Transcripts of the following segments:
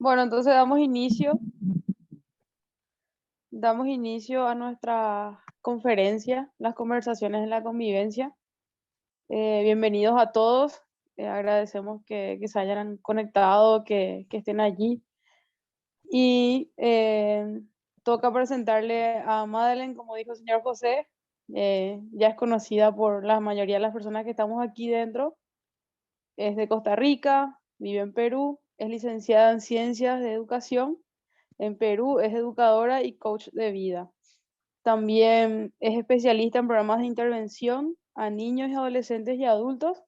Bueno, entonces damos inicio a nuestra conferencia, las conversaciones en la convivencia. Bienvenidos a todos. Agradecemos que se hayan conectado, que estén allí. Y toca presentarle a Madeleine, como dijo el señor José. Ya es conocida por la mayoría de las personas que estamos aquí dentro. Es de Costa Rica, vive en Perú, es licenciada en Ciencias de Educación. En Perú es educadora y coach de vida. También es especialista en programas de intervención a niños y adolescentes y adultos.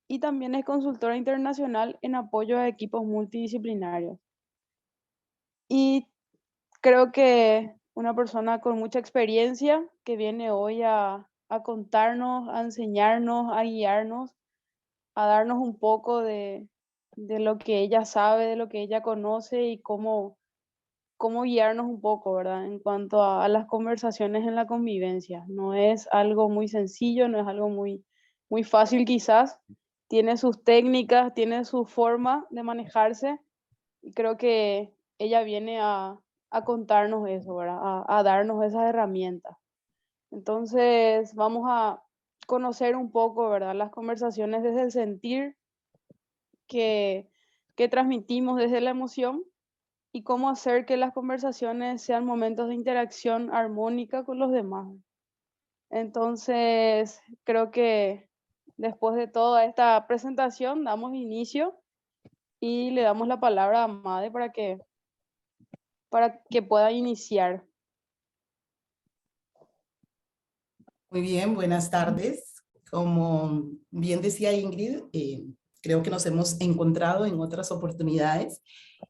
Y también es consultora internacional en apoyo a equipos multidisciplinarios. Y creo que una persona con mucha experiencia que viene hoy a contarnos, a enseñarnos, a guiarnos, a darnos un poco de lo que ella sabe, de lo que ella conoce y cómo guiarnos un poco, ¿verdad? En cuanto a las conversaciones en la convivencia. No es algo muy sencillo, no es algo muy fácil quizás. Tiene sus técnicas, tiene su forma de manejarse y creo que ella viene a contarnos eso, ¿verdad? A darnos esas herramientas. Entonces vamos a conocer un poco, ¿verdad? Las conversaciones desde el sentir que, que transmitimos desde la emoción y cómo hacer que las conversaciones sean momentos de interacción armónica con los demás. Entonces, creo que después de toda esta presentación, damos inicio y le damos la palabra a Made para que pueda iniciar. Muy bien, buenas tardes. Como bien decía Ingrid, creo que nos hemos encontrado en otras oportunidades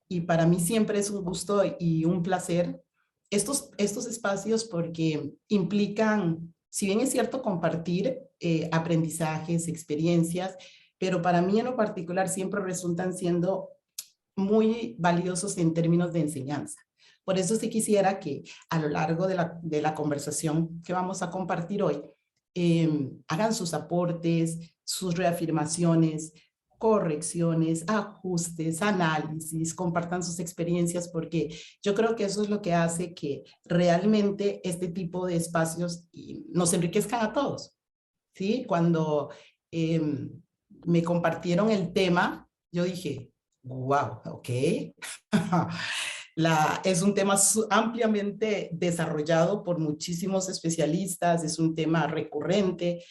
y para mí siempre es un gusto y un placer estos espacios porque implican, si bien es cierto, compartir aprendizajes, experiencias, pero para mí en lo particular siempre resultan siendo muy valiosos en términos de enseñanza. Por eso sí quisiera que a lo largo de la conversación que vamos a compartir hoy, hagan sus aportes, sus reafirmaciones, correcciones, ajustes, análisis, compartan sus experiencias, porque yo creo que eso es lo que hace que realmente este tipo de espacios nos enriquezcan a todos. ¿Sí? Cuando eh, me compartieron el tema, yo dije, wow, ok. Es un tema ampliamente desarrollado por muchísimos especialistas, es un tema recurrente,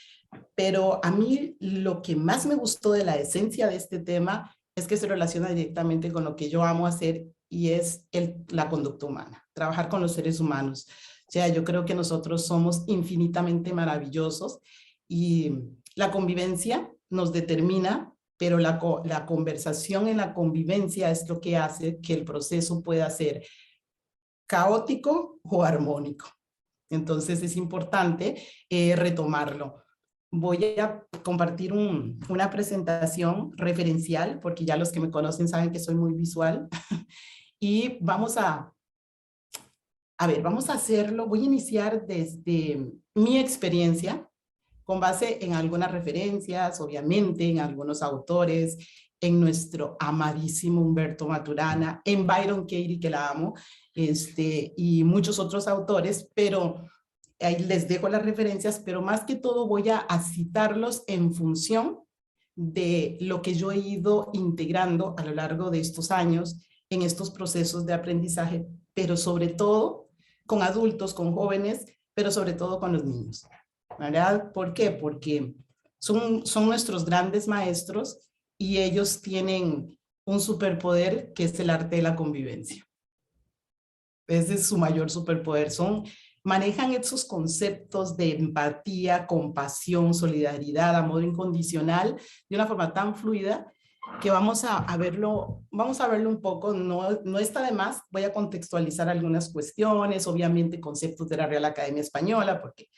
pero a mí lo que más me gustó de la esencia de este tema es que se relaciona directamente con lo que yo amo hacer y es la conducta humana, trabajar con los seres humanos. O sea, yo creo que nosotros somos infinitamente maravillosos y la convivencia nos determina, pero la conversación en la convivencia es lo que hace que el proceso pueda ser caótico o armónico. Entonces es importante retomarlo. Voy a compartir una presentación referencial, porque ya los que me conocen saben que soy muy visual. Y vamos a hacerlo. Voy a iniciar desde mi experiencia, con base en algunas referencias, obviamente, en algunos autores, en nuestro amadísimo Humberto Maturana, en Byron Katie, que la amo, y muchos otros autores, pero ahí les dejo las referencias, pero más que todo voy a citarlos en función de lo que yo he ido integrando a lo largo de estos años en estos procesos de aprendizaje, pero sobre todo con adultos, con jóvenes, pero sobre todo con los niños. ¿Verdad? ¿Por qué? Porque son nuestros grandes maestros y ellos tienen un superpoder que es el arte de la convivencia. Ese es su mayor superpoder. Manejan esos conceptos de empatía, compasión, solidaridad, amor incondicional de una forma tan fluida que vamos a verlo un poco, no está de más. Voy a contextualizar algunas cuestiones, obviamente conceptos de la Real Academia Española, porque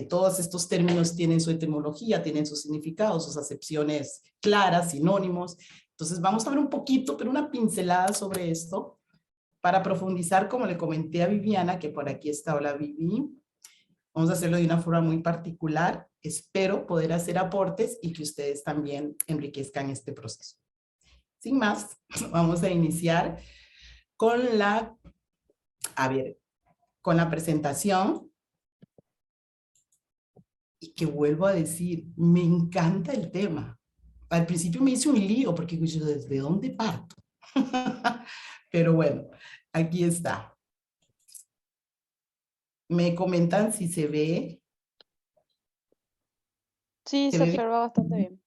todos estos términos tienen su etimología, tienen sus significados, sus acepciones claras, sinónimos. Entonces vamos a ver un poquito, pero una pincelada sobre esto para profundizar, como le comenté a Viviana, que por aquí está. Hola Vivi. Vamos a hacerlo de una forma muy particular. Espero poder hacer aportes y que ustedes también enriquezcan este proceso. sin más, vamos a iniciar con con la presentación. Y que vuelvo a decir, me encanta el tema. Al principio me hice un lío porque yo, ¿desde dónde parto? Pero bueno, aquí está. Me comentan si se ve. Sí, ¿Se se ve bien? observa bastante bien.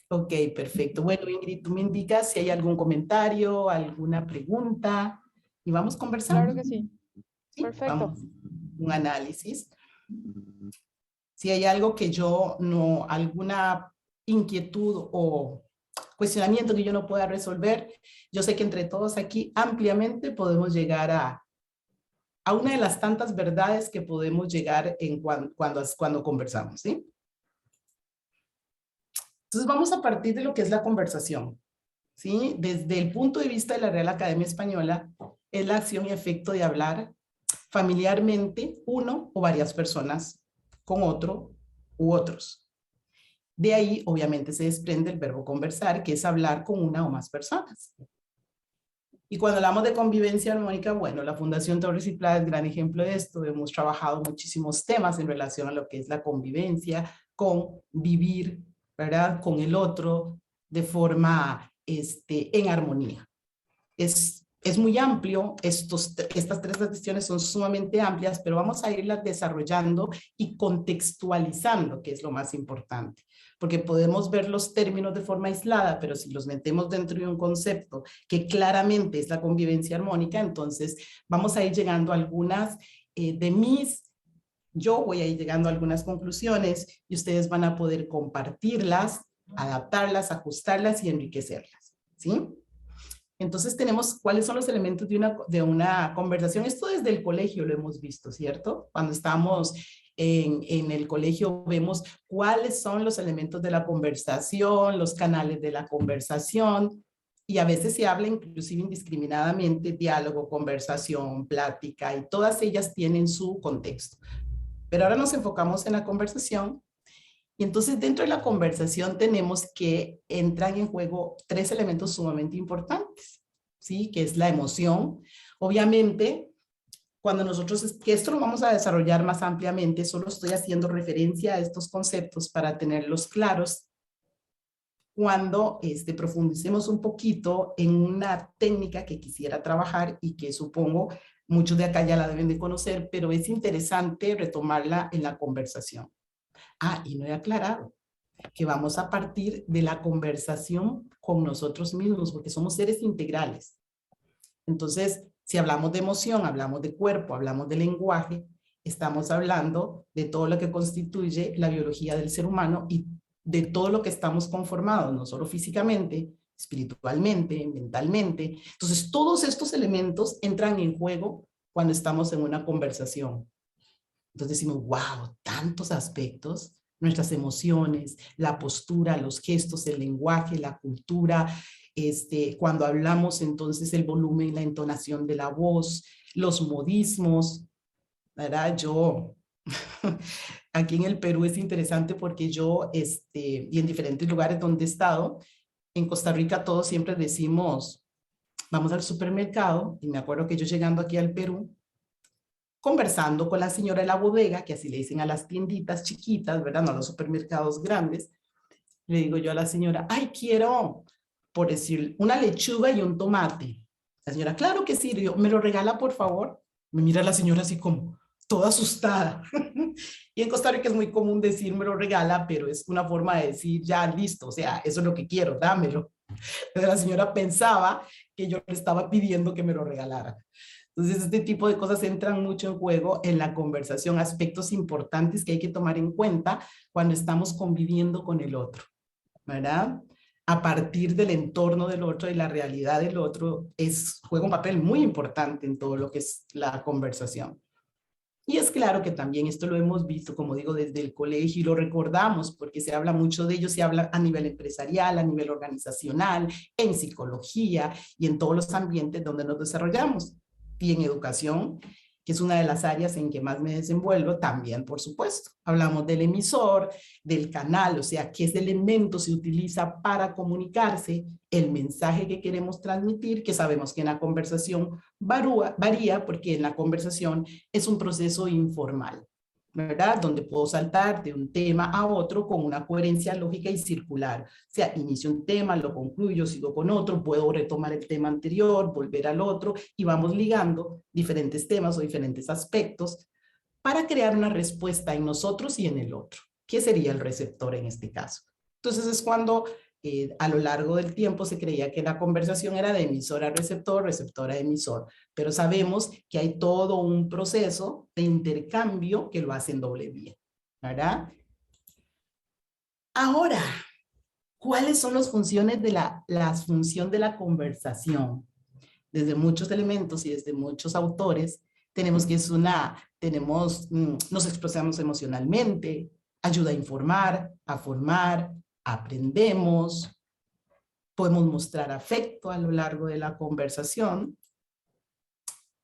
Ok, perfecto. Bueno, Ingrid, tú me indicas si hay algún comentario, alguna pregunta y vamos Claro conversando. que sí. Sí, Perfecto. vamos. Un análisis. Si hay algo que yo no, alguna inquietud o cuestionamiento que yo no pueda resolver, yo sé que entre todos aquí ampliamente podemos llegar a una de las tantas verdades que podemos llegar en cuando conversamos, ¿sí? Entonces vamos a partir de lo que es la conversación, ¿sí? Desde el punto de vista de la Real Academia Española, es la acción y efecto de hablar familiarmente uno o varias personas con otro u otros. De ahí, obviamente, se desprende el verbo conversar, que es hablar con una o más personas. Y cuando hablamos de convivencia armónica, bueno, la Fundación Torres y Pla es gran ejemplo de esto. Hemos trabajado muchísimos temas en relación a lo que es la convivencia, con vivir, ¿verdad? Con el otro de forma en armonía. Es muy amplio, estas tres cuestiones son sumamente amplias, pero vamos a irlas desarrollando y contextualizando, que es lo más importante, porque podemos ver los términos de forma aislada, pero si los metemos dentro de un concepto que claramente es la convivencia armónica, entonces vamos a ir llegando a algunas yo voy a ir llegando a algunas conclusiones y ustedes van a poder compartirlas, adaptarlas, ajustarlas y enriquecerlas, ¿sí? Entonces tenemos cuáles son los elementos de una conversación. Esto desde el colegio lo hemos visto, ¿cierto? Cuando estamos en el colegio vemos cuáles son los elementos de la conversación, los canales de la conversación, y a veces se habla inclusive indiscriminadamente diálogo, conversación, plática, y todas ellas tienen su contexto. Pero ahora nos enfocamos en la conversación y entonces dentro de la conversación tenemos que entran en juego tres elementos sumamente importantes, ¿sí? Que es la emoción. Obviamente, cuando que esto lo vamos a desarrollar más ampliamente, solo estoy haciendo referencia a estos conceptos para tenerlos claros cuando profundicemos un poquito en una técnica que quisiera trabajar y que supongo muchos de acá ya la deben de conocer, pero es interesante retomarla en la conversación. Ah, y no he aclarado que vamos a partir de la conversación con nosotros mismos, porque somos seres integrales. Entonces, si hablamos de emoción, hablamos de cuerpo, hablamos de lenguaje, estamos hablando de todo lo que constituye la biología del ser humano y de todo lo que estamos conformados, no solo físicamente, espiritualmente, mentalmente. Entonces, todos estos elementos entran en juego cuando estamos en una conversación. Entonces decimos, wow, tantos aspectos, nuestras emociones, la postura, los gestos, el lenguaje, la cultura, cuando hablamos entonces el volumen, la entonación de la voz, los modismos, ¿verdad? Yo, aquí en el Perú es interesante porque yo, y en diferentes lugares donde he estado, en Costa Rica todos siempre decimos, vamos al supermercado, y me acuerdo que yo llegando aquí al Perú, conversando con la señora de la bodega, que así le dicen a las tienditas chiquitas, ¿verdad? No a los supermercados grandes. Le digo yo a la señora, ay, quiero, por decir, una lechuga y un tomate. La señora, claro que sí. Yo, ¿me lo regala, por favor? Me mira la señora así como, toda asustada. Y en Costa Rica es muy común decir, me lo regala, pero es una forma de decir, ya, listo, o sea, eso es lo que quiero, dámelo. Pero la señora pensaba que yo le estaba pidiendo que me lo regalara. Entonces, este tipo de cosas entran mucho en juego en la conversación, aspectos importantes que hay que tomar en cuenta cuando estamos conviviendo con el otro, ¿verdad? A partir del entorno del otro y la realidad del otro, juega un papel muy importante en todo lo que es la conversación. Y es claro que también esto lo hemos visto, como digo, desde el colegio y lo recordamos porque se habla mucho de ello, se habla a nivel empresarial, a nivel organizacional, en psicología y en todos los ambientes donde nos desarrollamos y en educación. que es una de las áreas en que más me desenvuelvo, también, por supuesto. Hablamos del emisor, del canal, o sea, qué elemento se utiliza para comunicarse, el mensaje que queremos transmitir, que sabemos que en la conversación varía porque en la conversación es un proceso informal, ¿verdad? Donde puedo saltar de un tema a otro con una coherencia lógica y circular. O sea, inicio un tema, lo concluyo, sigo con otro, puedo retomar el tema anterior, volver al otro y vamos ligando diferentes temas o diferentes aspectos para crear una respuesta en nosotros y en el otro. ¿Qué sería el receptor en este caso? Entonces es cuando a lo largo del tiempo se creía que la conversación era de emisor a receptor, receptor a emisor, pero sabemos que hay todo un proceso de intercambio que lo hace en doble vía, ¿verdad? Ahora, ¿cuáles son las funciones de la función de la conversación? Desde muchos elementos y desde muchos autores, tenemos que nos expresamos emocionalmente, ayuda a informar, a formar, aprendemos, podemos mostrar afecto a lo largo de la conversación,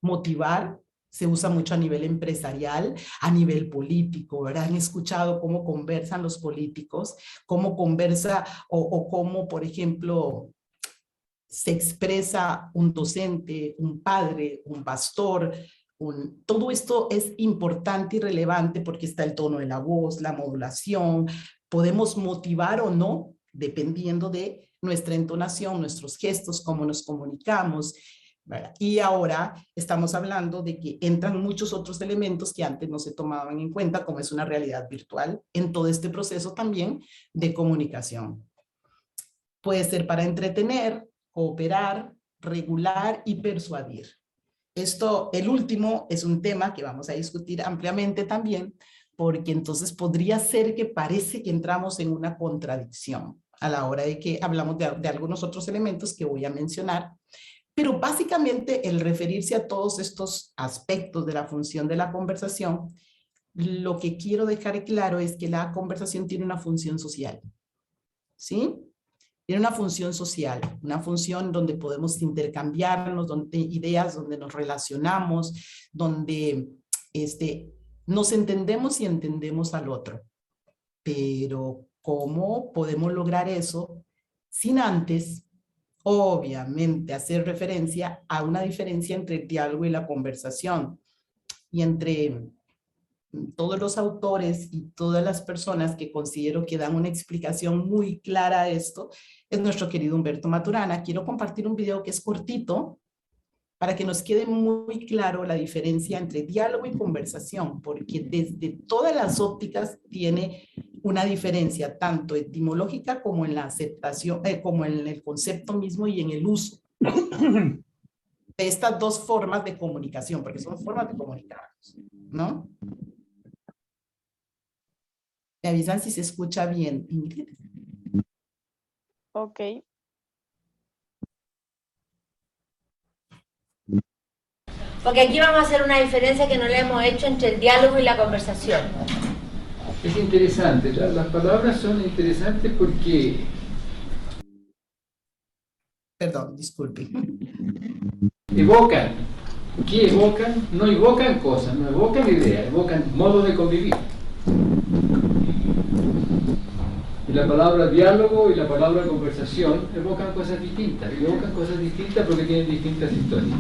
motivar, se usa mucho a nivel empresarial, a nivel político, ¿verdad? Han escuchado cómo conversan los políticos, cómo conversa o cómo, por ejemplo, se expresa un docente, un padre, un pastor. Todo esto es importante y relevante porque está el tono de la voz, la modulación. Podemos motivar o no, dependiendo de nuestra entonación, nuestros gestos, cómo nos comunicamos, ¿verdad? Y ahora estamos hablando de que entran muchos otros elementos que antes no se tomaban en cuenta, como es una realidad virtual, en todo este proceso también de comunicación. Puede ser para entretener, cooperar, regular y persuadir. Esto, el último, es un tema que vamos a discutir ampliamente también, porque entonces podría ser que parece que entramos en una contradicción a la hora de que hablamos de algunos otros elementos que voy a mencionar. Pero básicamente el referirse a todos estos aspectos de la función de la conversación, lo que quiero dejar claro es que la conversación tiene una función social, ¿sí? Tiene una función social, una función donde podemos intercambiarnos ideas, donde nos relacionamos, donde nos entendemos y entendemos al otro. Pero ¿cómo podemos lograr eso sin antes, obviamente, hacer referencia a una diferencia entre el diálogo y la conversación? Y entre todos los autores y todas las personas que considero que dan una explicación muy clara a esto, es nuestro querido Humberto Maturana. Quiero compartir un video que es cortito para que nos quede muy claro la diferencia entre diálogo y conversación, porque desde todas las ópticas tiene una diferencia, tanto etimológica como en la aceptación, como en el concepto mismo y en el uso de estas dos formas de comunicación, porque son formas de comunicarnos, ¿no? Me avisan si se escucha bien, Ingrid. Ok. Porque aquí vamos a hacer una diferencia que no le hemos hecho entre el diálogo y la conversación. Es interesante, las palabras son interesantes porque... Perdón, disculpe. Evocan. ¿Qué evocan? No evocan cosas, no evocan ideas, evocan modos de convivir. Y la palabra diálogo y la palabra conversación evocan cosas distintas. Y evocan cosas distintas porque tienen distintas historias.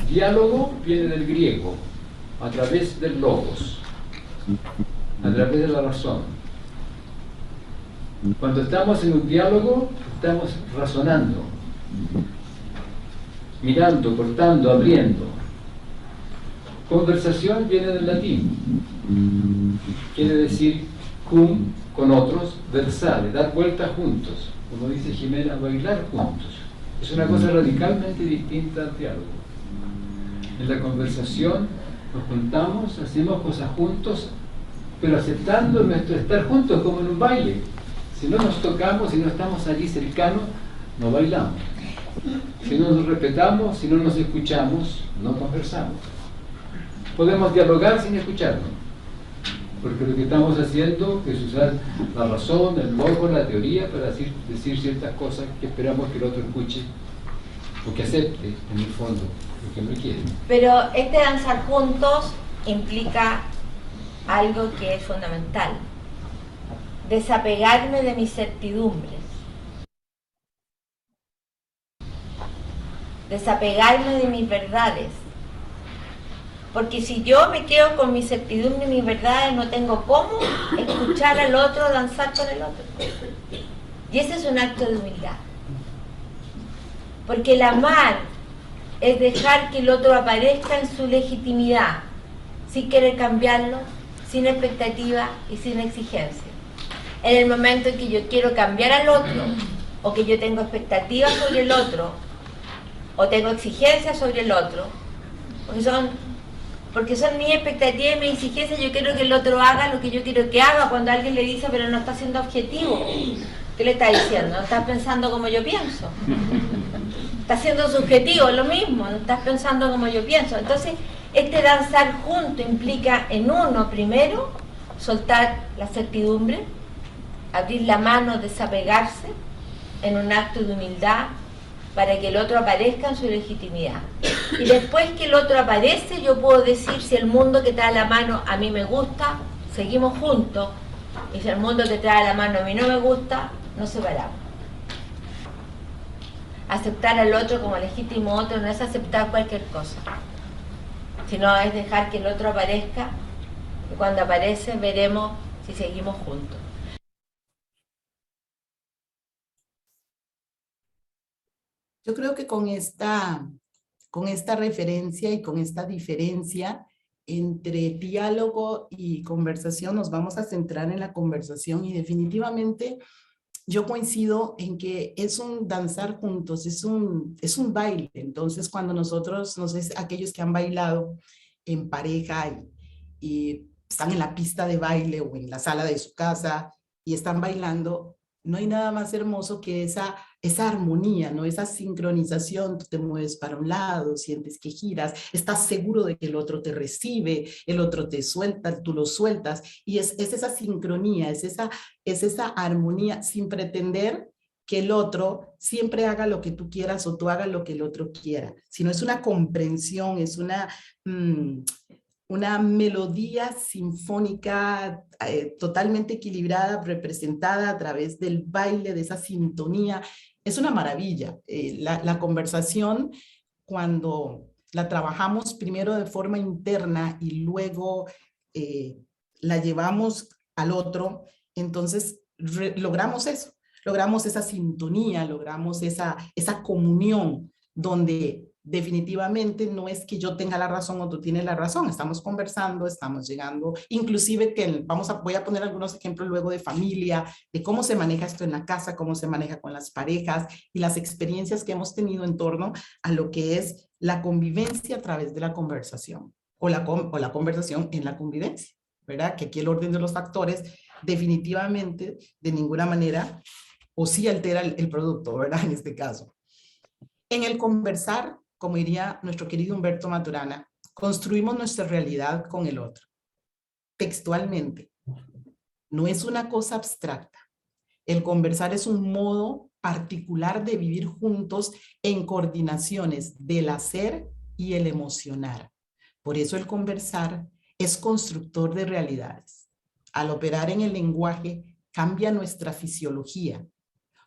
Diálogo viene del griego, a través del logos, a través de la razón. Cuando estamos en un diálogo, estamos razonando, mirando, cortando, abriendo. Conversación viene del latín. Quiere decir cum, con otros, versare, dar vueltas juntos. Como dice Jimena, bailar juntos. Es una cosa radicalmente distinta al diálogo. En la conversación nos juntamos, hacemos cosas juntos, pero aceptando nuestro estar juntos como en un baile. Si no nos tocamos, si no estamos allí cercanos, no bailamos. Si no nos respetamos, si no nos escuchamos, no conversamos. Podemos dialogar sin escucharnos, porque lo que estamos haciendo es usar la razón, el logos, la teoría para decir ciertas cosas que esperamos que el otro escuche o que acepte, en el fondo, lo que uno quiere. Pero este danzar juntos implica algo que es fundamental: desapegarme de mis certidumbres, desapegarme de mis verdades. Porque si yo me quedo con mis certidumbres y mis verdades, no tengo cómo escuchar al otro danzar con el otro. Y ese es un acto de humildad. Porque el amar es dejar que el otro aparezca en su legitimidad, sin querer cambiarlo, sin expectativa y sin exigencia. En el momento en que yo quiero cambiar al otro, o que yo tengo expectativas sobre el otro, o tengo exigencias sobre el otro, porque son mis expectativas y mis exigencias, yo quiero que el otro haga lo que yo quiero que haga. Cuando alguien le dice, pero no está siendo objetivo, ¿qué le está diciendo? No estás pensando como yo pienso. Está siendo subjetivo, lo mismo, no estás pensando como yo pienso. Entonces, este danzar junto implica en uno, primero, soltar la certidumbre, abrir la mano, desapegarse, en un acto de humildad, para que el otro aparezca en su legitimidad. Y después que el otro aparece, yo puedo decir, si el mundo que trae la mano a mí me gusta, seguimos juntos, y si el mundo que trae la mano a mí no me gusta, nos separamos. Aceptar al otro como legítimo otro no es aceptar cualquier cosa, sino es dejar que el otro aparezca, y cuando aparece veremos si seguimos juntos. Yo creo que con esta referencia y con esta diferencia entre diálogo y conversación, nos vamos a centrar en la conversación, y definitivamente yo coincido en que es un danzar juntos, es un baile. Entonces, cuando nosotros, no sé, aquellos que han bailado en pareja y están en la pista de baile o en la sala de su casa y están bailando, no hay nada más hermoso que esa armonía, ¿no? Esa sincronización. Tú te mueves para un lado, sientes que giras, estás seguro de que el otro te recibe, el otro te suelta, tú lo sueltas, y es esa sincronía, es esa armonía, sin pretender que el otro siempre haga lo que tú quieras o tú hagas lo que el otro quiera, sino es una comprensión, es una melodía sinfónica totalmente equilibrada, representada a través del baile, de esa sintonía. Es una maravilla. La conversación, cuando la trabajamos primero de forma interna y luego la llevamos al otro, entonces logramos eso, logramos esa sintonía, logramos esa comunión, donde definitivamente no es que yo tenga la razón o tú tienes la razón, estamos conversando, estamos llegando, inclusive que voy a poner algunos ejemplos luego de familia, de cómo se maneja esto en la casa, cómo se maneja con las parejas y las experiencias que hemos tenido en torno a lo que es la convivencia a través de la conversación o la conversación en la convivencia, ¿verdad? Que aquí el orden de los factores definitivamente de ninguna manera o sí altera el producto, ¿verdad? En este caso. En el conversar, como diría nuestro querido Humberto Maturana, construimos nuestra realidad con el otro. Textualmente, no es una cosa abstracta. El conversar es un modo particular de vivir juntos en coordinaciones del hacer y el emocionar. Por eso el conversar es constructor de realidades. Al operar en el lenguaje, cambia nuestra fisiología.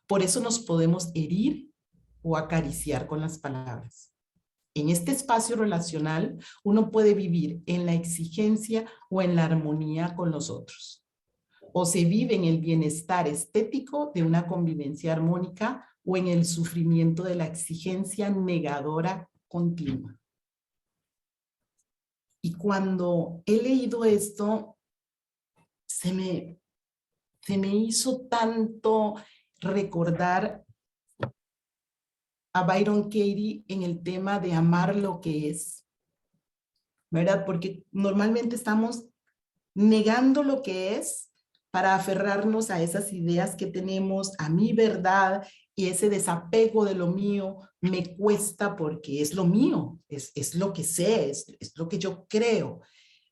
Por eso nos podemos herir o acariciar con las palabras. En este espacio relacional, uno puede vivir en la exigencia o en la armonía con los otros. O se vive en el bienestar estético de una convivencia armónica o en el sufrimiento de la exigencia negadora continua. Y cuando he leído esto, se me hizo tanto recordar a Byron Katie en el tema de amar lo que es, ¿verdad? Porque normalmente estamos negando lo que es para aferrarnos a esas ideas que tenemos, a mi verdad, y ese desapego de lo mío me cuesta porque es lo mío, es lo que sé, es lo que yo creo,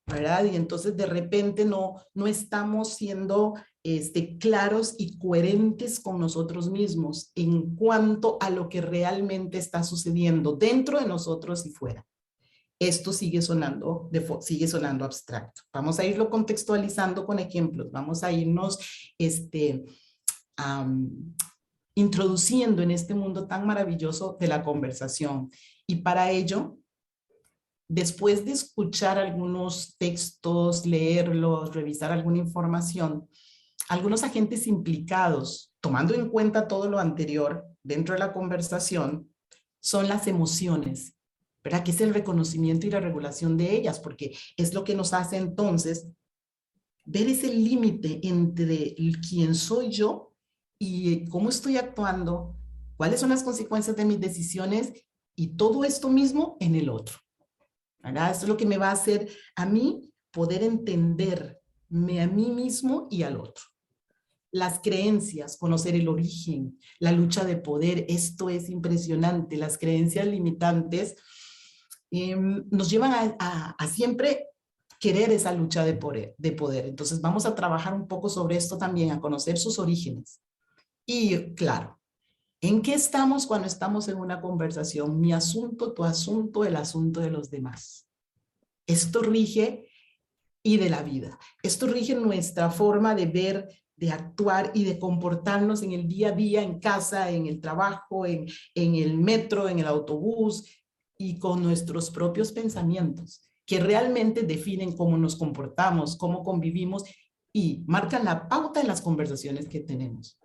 ¿verdad? Y entonces de repente no estamos siendo claros y coherentes con nosotros mismos en cuanto a lo que realmente está sucediendo dentro de nosotros y fuera. Esto sigue sonando abstracto. Vamos a irlo contextualizando con ejemplos. Vamos a irnos introduciendo en este mundo tan maravilloso de la conversación. Y para ello, después de escuchar algunos textos, leerlos, revisar alguna información, algunos agentes implicados, tomando en cuenta todo lo anterior dentro de la conversación, son las emociones, ¿verdad? Que es el reconocimiento y la regulación de ellas, porque es lo que nos hace entonces ver ese límite entre quién soy yo y cómo estoy actuando, cuáles son las consecuencias de mis decisiones y todo esto mismo en el otro, ¿verdad? Esto es lo que me va a hacer a mí poder entenderme a mí mismo y al otro. Las creencias, conocer el origen, la lucha de poder, esto es impresionante. Las creencias limitantes nos llevan a siempre querer esa lucha de poder. Entonces vamos a trabajar un poco sobre esto también, a conocer sus orígenes. Y claro, ¿en qué estamos cuando estamos en una conversación? Mi asunto, tu asunto, el asunto de los demás. Esto rige y de la vida. Esto rige nuestra forma de ver, de actuar y de comportarnos en el día a día, en casa, en el trabajo, en el metro, en el autobús y con nuestros propios pensamientos, que realmente definen cómo nos comportamos, cómo convivimos y marcan la pauta en las conversaciones que tenemos.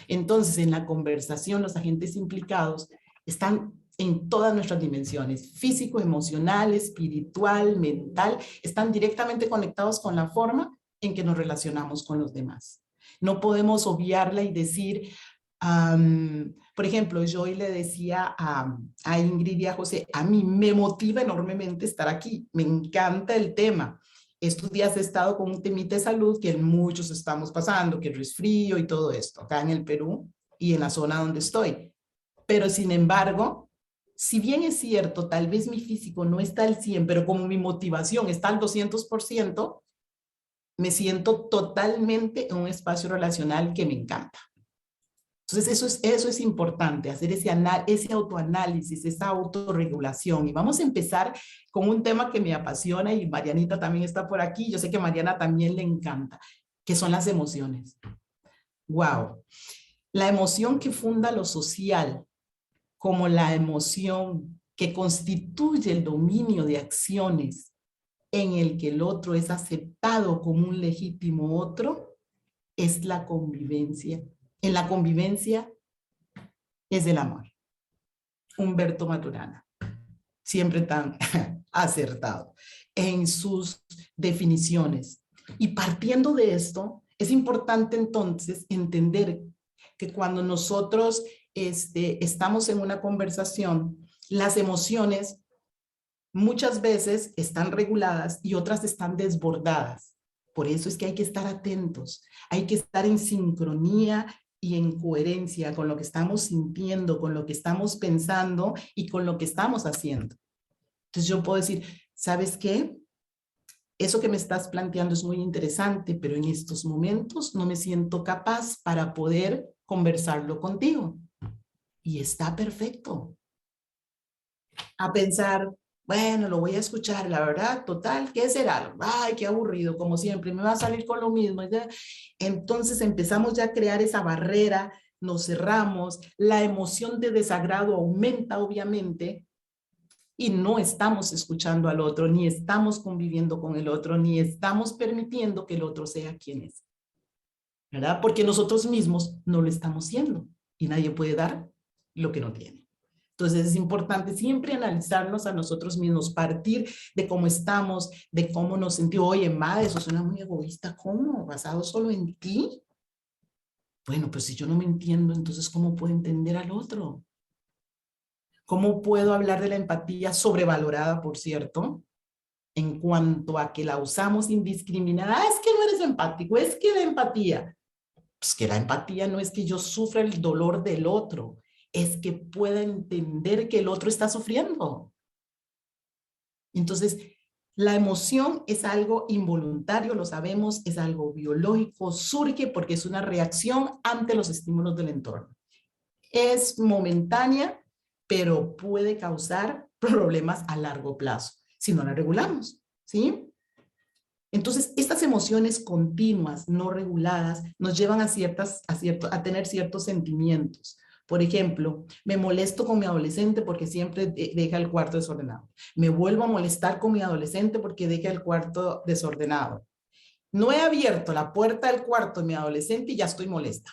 Entonces, en la conversación, los agentes implicados están en todas nuestras dimensiones, físico, emocional, espiritual, mental, están directamente conectados con la forma en que nos relacionamos con los demás. No podemos obviarla y decir, por ejemplo, yo hoy le decía a Ingrid y a José, a mí me motiva enormemente estar aquí, me encanta el tema. Estos días he estado con un temita de salud que muchos estamos pasando, que el resfrío y todo esto, acá en el Perú y en la zona donde estoy. Pero sin embargo, si bien es cierto, tal vez mi físico no está al 100, pero como mi motivación está al 200%, me siento totalmente en un espacio relacional que me encanta. Entonces eso es importante, hacer ese autoanálisis, esa autorregulación. Y vamos a empezar con un tema que me apasiona y Marianita también está por aquí. Yo sé que a Mariana también le encanta, que son las emociones. ¡Wow! La emoción que funda lo social, como la emoción que constituye el dominio de acciones en el que el otro es aceptado como un legítimo otro, es la convivencia. En la convivencia es el amor. Humberto Maturana, siempre tan acertado en sus definiciones. Y partiendo de esto, es importante entonces entender que cuando nosotros estamos en una conversación, las emociones muchas veces están reguladas y otras están desbordadas. Por eso es que hay que estar atentos, hay que estar en sincronía y en coherencia con lo que estamos sintiendo, con lo que estamos pensando y con lo que estamos haciendo. Entonces yo puedo decir, ¿sabes qué? Eso que me estás planteando es muy interesante, pero en estos momentos no me siento capaz para poder conversarlo contigo. Y está perfecto. A pensar, bueno, lo voy a escuchar, la verdad, total, ¿qué será? Ay, qué aburrido, como siempre, me va a salir con lo mismo. Entonces empezamos ya a crear esa barrera, nos cerramos, la emoción de desagrado aumenta, obviamente, y no estamos escuchando al otro, ni estamos conviviendo con el otro, ni estamos permitiendo que el otro sea quien es, ¿verdad? Porque nosotros mismos no lo estamos siendo, y nadie puede dar lo que no tiene. Entonces es importante siempre analizarnos a nosotros mismos, partir de cómo estamos, de cómo nos sentimos. Oye, madre, eso suena muy egoísta. ¿Cómo? ¿Basado solo en ti? Bueno, pues si yo no me entiendo, entonces ¿cómo puedo entender al otro? ¿Cómo puedo hablar de la empatía sobrevalorada, por cierto? En cuanto a que la usamos indiscriminada. Es que no eres empático, es que la empatía. Pues que la empatía no es que yo sufra el dolor del otro, es que pueda entender que el otro está sufriendo. Entonces, La emoción es algo involuntario, lo sabemos, es algo biológico, surge porque es una reacción ante los estímulos del entorno. Es momentánea, pero puede causar problemas a largo plazo si no la regulamos, ¿sí? Entonces, estas emociones continuas, no reguladas, nos llevan a tener ciertos sentimientos. Por ejemplo, me molesto con mi adolescente porque siempre deja el cuarto desordenado. Me vuelvo a molestar con mi adolescente porque deja el cuarto desordenado. No he abierto la puerta del cuarto de mi adolescente y ya estoy molesta,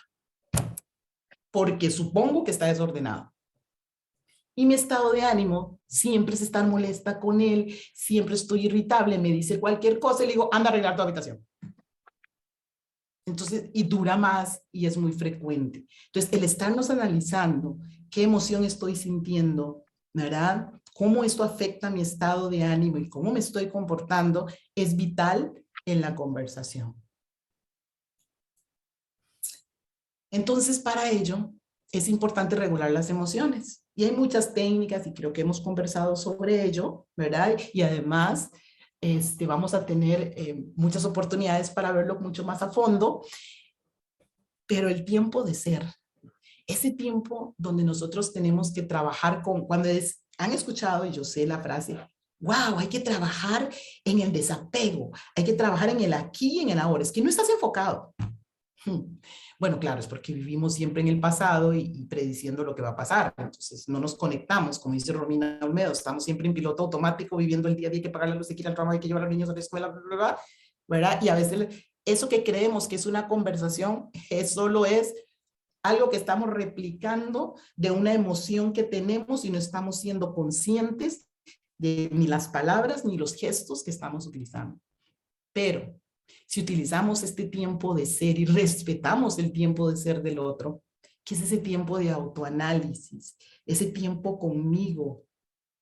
porque supongo que está desordenado. Y mi estado de ánimo siempre es estar molesta con él, siempre estoy irritable, me dice cualquier cosa y le digo, anda a arreglar tu habitación. Entonces, y dura más y es muy frecuente. Entonces, el estarnos analizando qué emoción estoy sintiendo, ¿verdad? Cómo esto afecta mi estado de ánimo y cómo me estoy comportando es vital en la conversación. Entonces, para ello, es importante regular las emociones. Y hay muchas técnicas y creo que hemos conversado sobre ello, ¿verdad? Y además, vamos a tener muchas oportunidades para verlo mucho más a fondo. Pero el tiempo de ser, ese tiempo donde nosotros tenemos que trabajar con, han escuchado, y yo sé la frase, wow, hay que trabajar en el desapego, hay que trabajar en el aquí y en el ahora. Es que no estás enfocado. Bueno, claro, es porque vivimos siempre en el pasado y prediciendo lo que va a pasar. Entonces, no nos conectamos, como dice Romina Olmedo, estamos siempre en piloto automático, viviendo el día a día, hay que pagar la luz, hay que ir al trabajo, hay que llevar a los niños a la escuela, bla, bla, bla, ¿verdad? Y a veces eso que creemos que es una conversación, solo es algo que estamos replicando de una emoción que tenemos y no estamos siendo conscientes de ni las palabras ni los gestos que estamos utilizando. Pero si utilizamos este tiempo de ser y respetamos el tiempo de ser del otro, que es ese tiempo de autoanálisis, ese tiempo conmigo,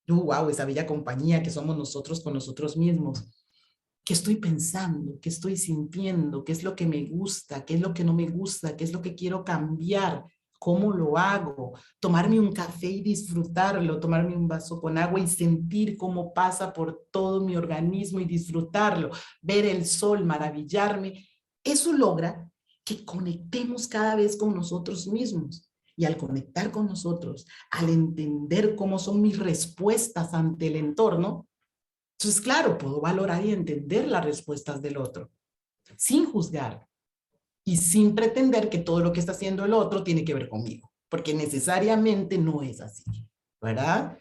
wow, esa bella compañía que somos nosotros con nosotros mismos, ¿qué estoy pensando? ¿Qué estoy sintiendo? ¿Qué es lo que me gusta? ¿Qué es lo que no me gusta? ¿Qué es lo que quiero cambiar? ¿Cómo lo hago? Tomarme un café y disfrutarlo, tomarme un vaso con agua y sentir cómo pasa por todo mi organismo y disfrutarlo, ver el sol, maravillarme. Eso logra que conectemos cada vez con nosotros mismos. Y al conectar con nosotros, al entender cómo son mis respuestas ante el entorno, entonces, claro, puedo valorar y entender las respuestas del otro, sin juzgar y sin pretender que todo lo que está haciendo el otro tiene que ver conmigo, porque necesariamente no es así, ¿verdad?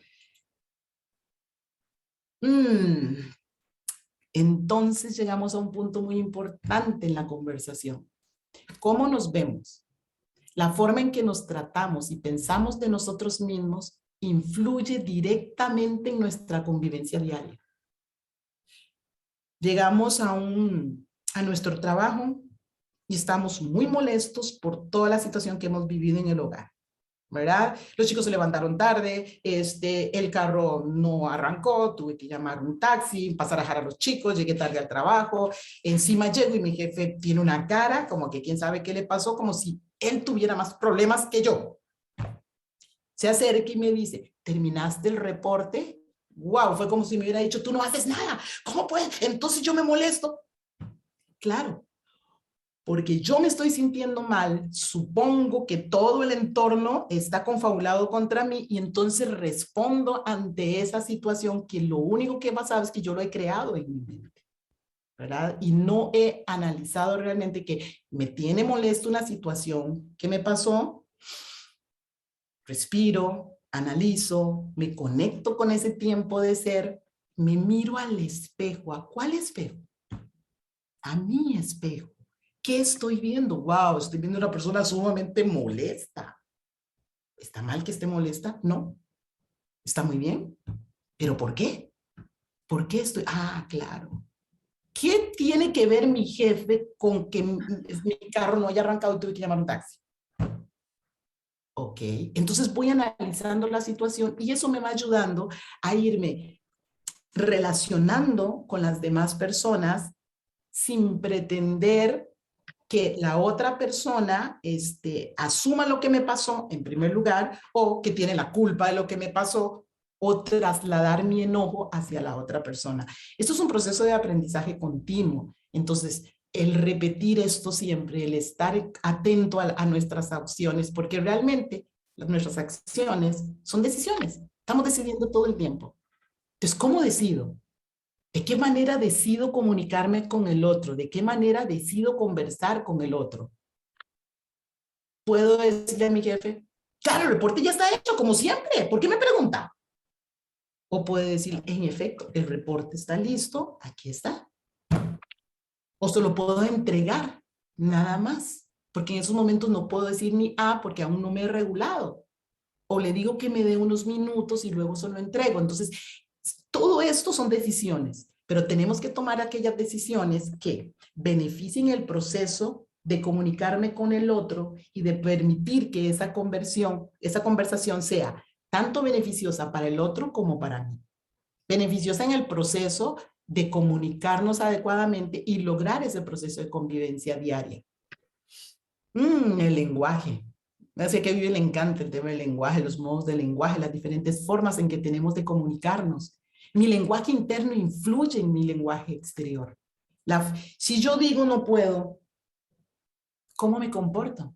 Entonces llegamos a un punto muy importante en la conversación. ¿Cómo nos vemos? La forma en que nos tratamos y pensamos de nosotros mismos influye directamente en nuestra convivencia diaria. Llegamos a nuestro trabajo y estamos muy molestos por toda la situación que hemos vivido en el hogar, ¿verdad? Los chicos se levantaron tarde, el carro no arrancó, tuve que llamar un taxi, pasar a dejar a los chicos, llegué tarde al trabajo, encima llego y mi jefe tiene una cara como que quién sabe qué le pasó, como si él tuviera más problemas que yo. Se acerca y me dice, ¿terminaste el reporte? Wow, fue como si me hubiera dicho, tú no haces nada, ¿cómo puedes? Entonces yo me molesto. Claro, porque yo me estoy sintiendo mal, supongo que todo el entorno está confabulado contra mí y entonces respondo ante esa situación que lo único que he pasado es que yo lo he creado en mi mente, ¿verdad? Y no he analizado realmente que me tiene molesto una situación que me pasó, respiro, analizo, me conecto con ese tiempo de ser, me miro al espejo. ¿A cuál espejo? A mi espejo. ¿Qué estoy viendo? Wow, estoy viendo una persona sumamente molesta. ¿Está mal que esté molesta? No. Está muy bien. ¿Pero por qué? ¿Por qué estoy? Ah, claro. ¿Qué tiene que ver mi jefe con que mi carro no haya arrancado y tuve que llamar un taxi? Ok, entonces voy analizando la situación y eso me va ayudando a irme relacionando con las demás personas sin pretender que la otra persona asuma lo que me pasó en primer lugar o que tiene la culpa de lo que me pasó o trasladar mi enojo hacia la otra persona. Esto es un proceso de aprendizaje continuo. Entonces, el repetir esto siempre, el estar atento a nuestras acciones, porque realmente nuestras acciones son decisiones. Estamos decidiendo todo el tiempo. Entonces, ¿cómo decido? ¿De qué manera decido comunicarme con el otro? ¿De qué manera decido conversar con el otro? ¿Puedo decirle a mi jefe, claro, el reporte ya está hecho, como siempre, ¿por qué me pregunta? O puede decir, en efecto, el reporte está listo, aquí está. O se lo puedo entregar, nada más. Porque en esos momentos no puedo decir ni porque aún no me he regulado. O le digo que me dé unos minutos y luego se lo entrego. Entonces, todo esto son decisiones, pero tenemos que tomar aquellas decisiones que beneficien el proceso de comunicarme con el otro y de permitir que esa conversación sea tanto beneficiosa para el otro como para mí. Beneficiosa en el proceso de comunicarnos adecuadamente y lograr ese proceso de convivencia diaria. El lenguaje. Así que a Vivi le encanta el tema del lenguaje, los modos de lenguaje, las diferentes formas en que tenemos de comunicarnos. Mi lenguaje interno influye en mi lenguaje exterior. Si yo digo no puedo, ¿cómo me comporto?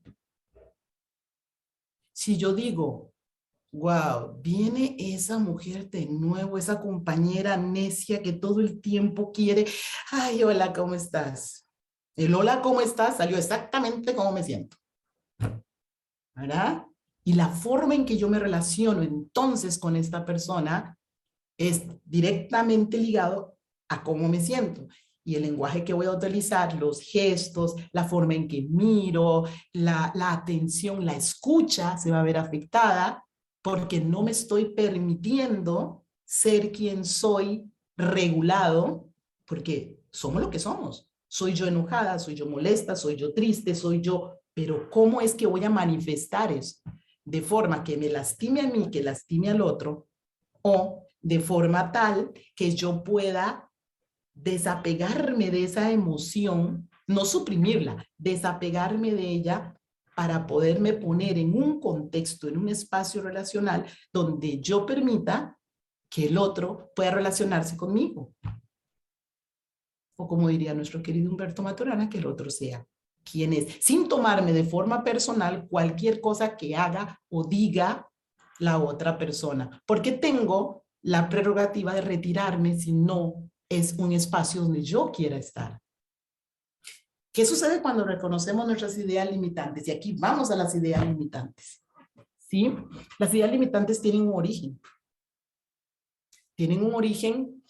Si yo digo, wow, viene esa mujer de nuevo, esa compañera necia que todo el tiempo quiere, ay, hola, ¿cómo estás? El hola, ¿cómo estás? Salió exactamente como me siento. ¿Verdad? Y la forma en que yo me relaciono entonces con esta persona es directamente ligado a cómo me siento. Y el lenguaje que voy a utilizar, los gestos, la forma en que miro, la atención, la escucha se va a ver afectada porque no me estoy permitiendo ser quien soy regulado, porque somos lo que somos. Soy yo enojada, soy yo molesta, soy yo triste, soy yo, pero ¿cómo es que voy a manifestar eso? De forma que me lastime a mí, que lastime al otro, o de forma tal que yo pueda desapegarme de esa emoción, no suprimirla, desapegarme de ella para poderme poner en un contexto, en un espacio relacional donde yo permita que el otro pueda relacionarse conmigo. O como diría nuestro querido Humberto Maturana, que el otro sea quien es, sin tomarme de forma personal cualquier cosa que haga o diga la otra persona, porque tengo la prerrogativa de retirarme si no es un espacio donde yo quiera estar. ¿Qué sucede cuando reconocemos nuestras ideas limitantes? Y aquí vamos a las ideas limitantes. ¿Sí? Las ideas limitantes tienen un origen. Tienen un origen...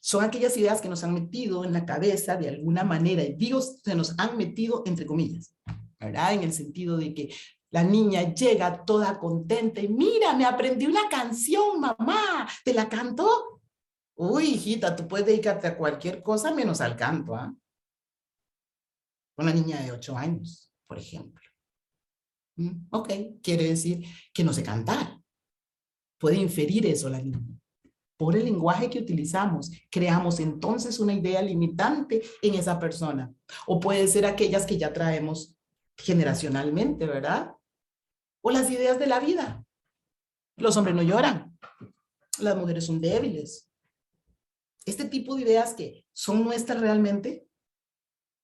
son aquellas ideas que nos han metido en la cabeza de alguna manera. Y digo, se nos han metido entre comillas, ¿verdad? En el sentido de que la niña llega toda contenta y mira, me aprendí una canción, mamá, ¿te la canto? Uy, hijita, tú puedes dedicarte a cualquier cosa menos al canto, ¿ah? Una niña de 8 años, por ejemplo. Ok, quiere decir que no sé cantar. Puede inferir eso la niña. Por el lenguaje que utilizamos, creamos entonces una idea limitante en esa persona. O puede ser aquellas que ya traemos generacionalmente, ¿verdad? O las ideas de la vida. Los hombres no lloran. Las mujeres son débiles. Este tipo de ideas que son nuestras realmente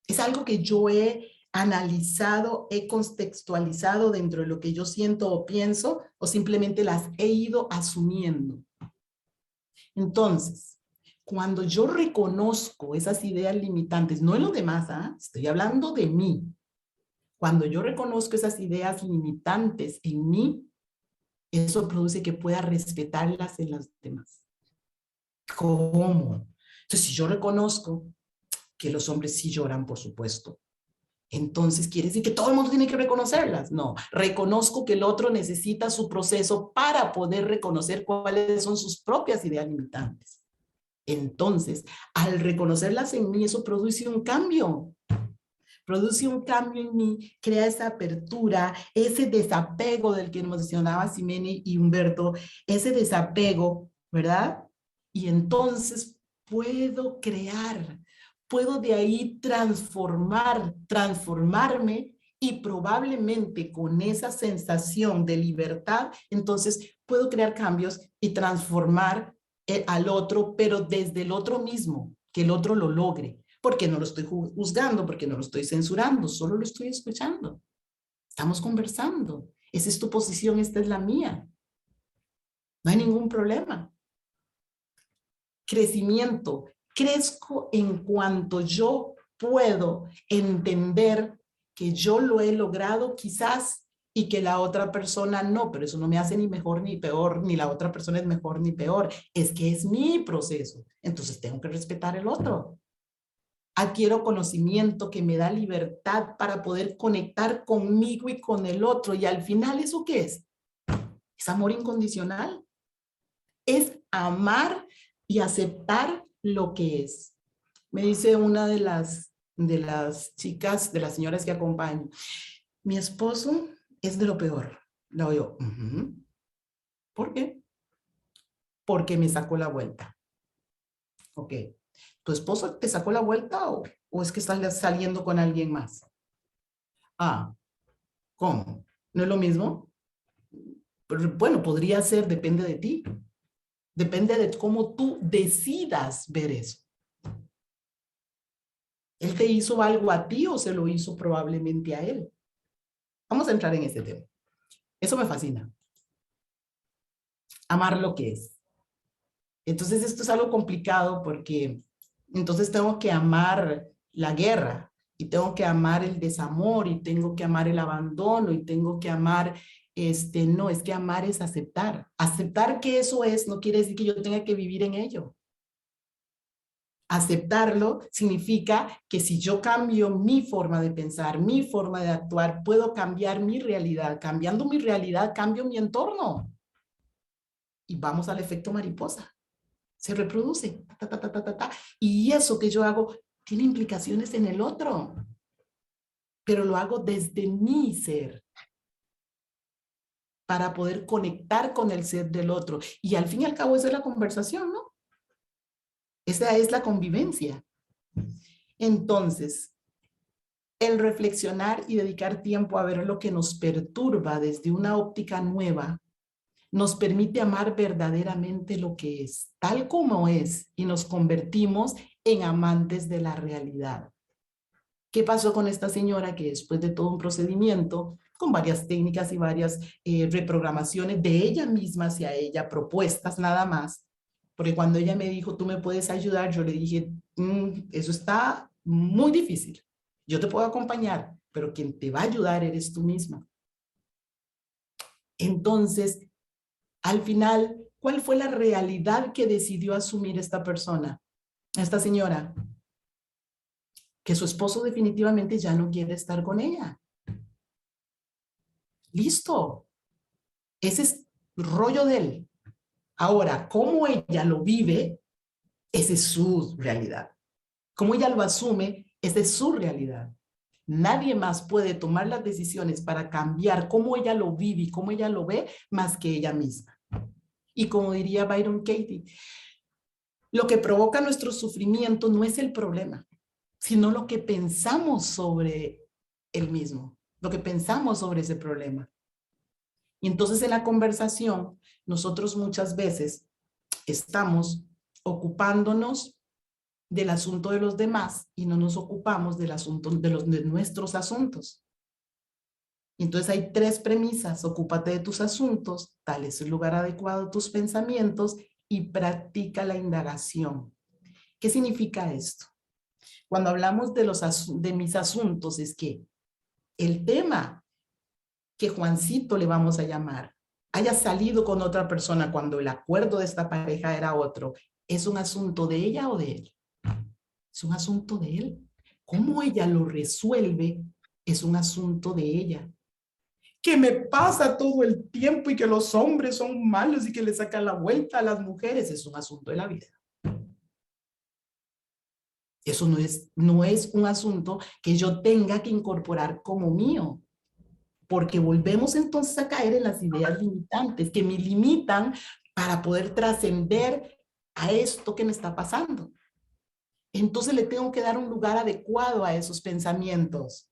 es algo que yo he analizado, he contextualizado dentro de lo que yo siento o pienso, o simplemente las he ido asumiendo. Entonces, cuando yo reconozco esas ideas limitantes, no en los demás, estoy hablando de mí. Cuando yo reconozco esas ideas limitantes en mí, eso produce que pueda respetarlas en las demás. ¿Cómo? Entonces, si yo reconozco que los hombres sí lloran, por supuesto, entonces quiere decir que todo el mundo tiene que reconocerlas. No, reconozco que el otro necesita su proceso para poder reconocer cuáles son sus propias ideas limitantes. Entonces, al reconocerlas en mí, eso produce un cambio. Produce un cambio en mí, crea esa apertura, ese desapego del que mencionaba Ximena y Humberto, ese desapego, ¿verdad? Y entonces puedo crear, puedo de ahí transformarme Y probablemente con esa sensación de libertad, entonces puedo crear cambios y transformar al otro, pero desde el otro mismo, que el otro lo logre. Porque no lo estoy juzgando, porque no lo estoy censurando, solo lo estoy escuchando. Estamos conversando. Esa es tu posición, esta es la mía. No hay ningún problema. Crecimiento. Crezco en cuanto yo puedo entender que yo lo he logrado quizás y que la otra persona no, pero eso no me hace ni mejor ni peor, ni la otra persona es mejor ni peor. Es que es mi proceso. Entonces tengo que respetar el otro. Adquiero conocimiento que me da libertad para poder conectar conmigo y con el otro. Y al final, ¿eso qué es? Es amor incondicional. Es amar y aceptar lo que es. Me dice una de las chicas, de las señoras que acompaño, mi esposo es de lo peor. Le digo, ¿por qué? Porque me sacó la vuelta. Ok. ¿Tu esposo te sacó la vuelta o es que estás saliendo con alguien más? Ah, ¿cómo? ¿No es lo mismo? Pero, bueno, podría ser, depende de ti. Depende de cómo tú decidas ver eso. ¿Él te hizo algo a ti o se lo hizo probablemente a él? Vamos a entrar en ese tema. Eso me fascina. Amar lo que es. Entonces esto es algo complicado porque entonces tengo que amar la guerra y tengo que amar el desamor y tengo que amar el abandono y tengo que amar, no, es que amar es aceptar. Aceptar que eso es no quiere decir que yo tenga que vivir en ello. Aceptarlo significa que si yo cambio mi forma de pensar, mi forma de actuar, puedo cambiar mi realidad. Cambiando mi realidad, cambio mi entorno. Y vamos al efecto mariposa. Se reproduce. Ta, ta, ta, ta, ta, ta. Y eso que yo hago tiene implicaciones en el otro. Pero lo hago desde mi ser. Para poder conectar con el ser del otro. Y al fin y al cabo esa es la conversación, ¿no? Esa es la convivencia. Entonces, el reflexionar y dedicar tiempo a ver lo que nos perturba desde una óptica nueva nos permite amar verdaderamente lo que es, tal como es, y nos convertimos en amantes de la realidad. ¿Qué pasó con esta señora que después de todo un procedimiento, con varias técnicas y varias reprogramaciones de ella misma hacia ella, propuestas nada más? Porque cuando ella me dijo, tú me puedes ayudar, yo le dije, eso está muy difícil. Yo te puedo acompañar, pero quien te va a ayudar eres tú misma. Entonces, al final, ¿cuál fue la realidad que decidió asumir esta persona, esta señora? Que su esposo definitivamente ya no quiere estar con ella. Listo. Ese es rollo de él. Ahora, cómo ella lo vive, esa es su realidad. Cómo ella lo asume, esa es su realidad. Nadie más puede tomar las decisiones para cambiar cómo ella lo vive y cómo ella lo ve más que ella misma. Y como diría Byron Katie, lo que provoca nuestro sufrimiento no es el problema, sino lo que pensamos sobre el mismo, lo que pensamos sobre ese problema. Y entonces en la conversación, nosotros muchas veces estamos ocupándonos del asunto de los demás y no nos ocupamos del asunto de nuestros asuntos. Y entonces hay tres premisas: ocúpate de tus asuntos, dale el lugar adecuado a tus pensamientos y practica la indagación. ¿Qué significa esto? Cuando hablamos de mis asuntos, es que el tema que Juancito le vamos a llamar haya salido con otra persona cuando el acuerdo de esta pareja era otro, ¿es un asunto de ella o de él? Es un asunto de él. ¿Cómo ella lo resuelve? Es un asunto de ella. ¿Qué me pasa todo el tiempo y que los hombres son malos y que le sacan la vuelta a las mujeres? Es un asunto de la vida. Eso no es un asunto que yo tenga que incorporar como mío, porque volvemos entonces a caer en las ideas limitantes que me limitan para poder trascender a esto que me está pasando. Entonces le tengo que dar un lugar adecuado a esos pensamientos.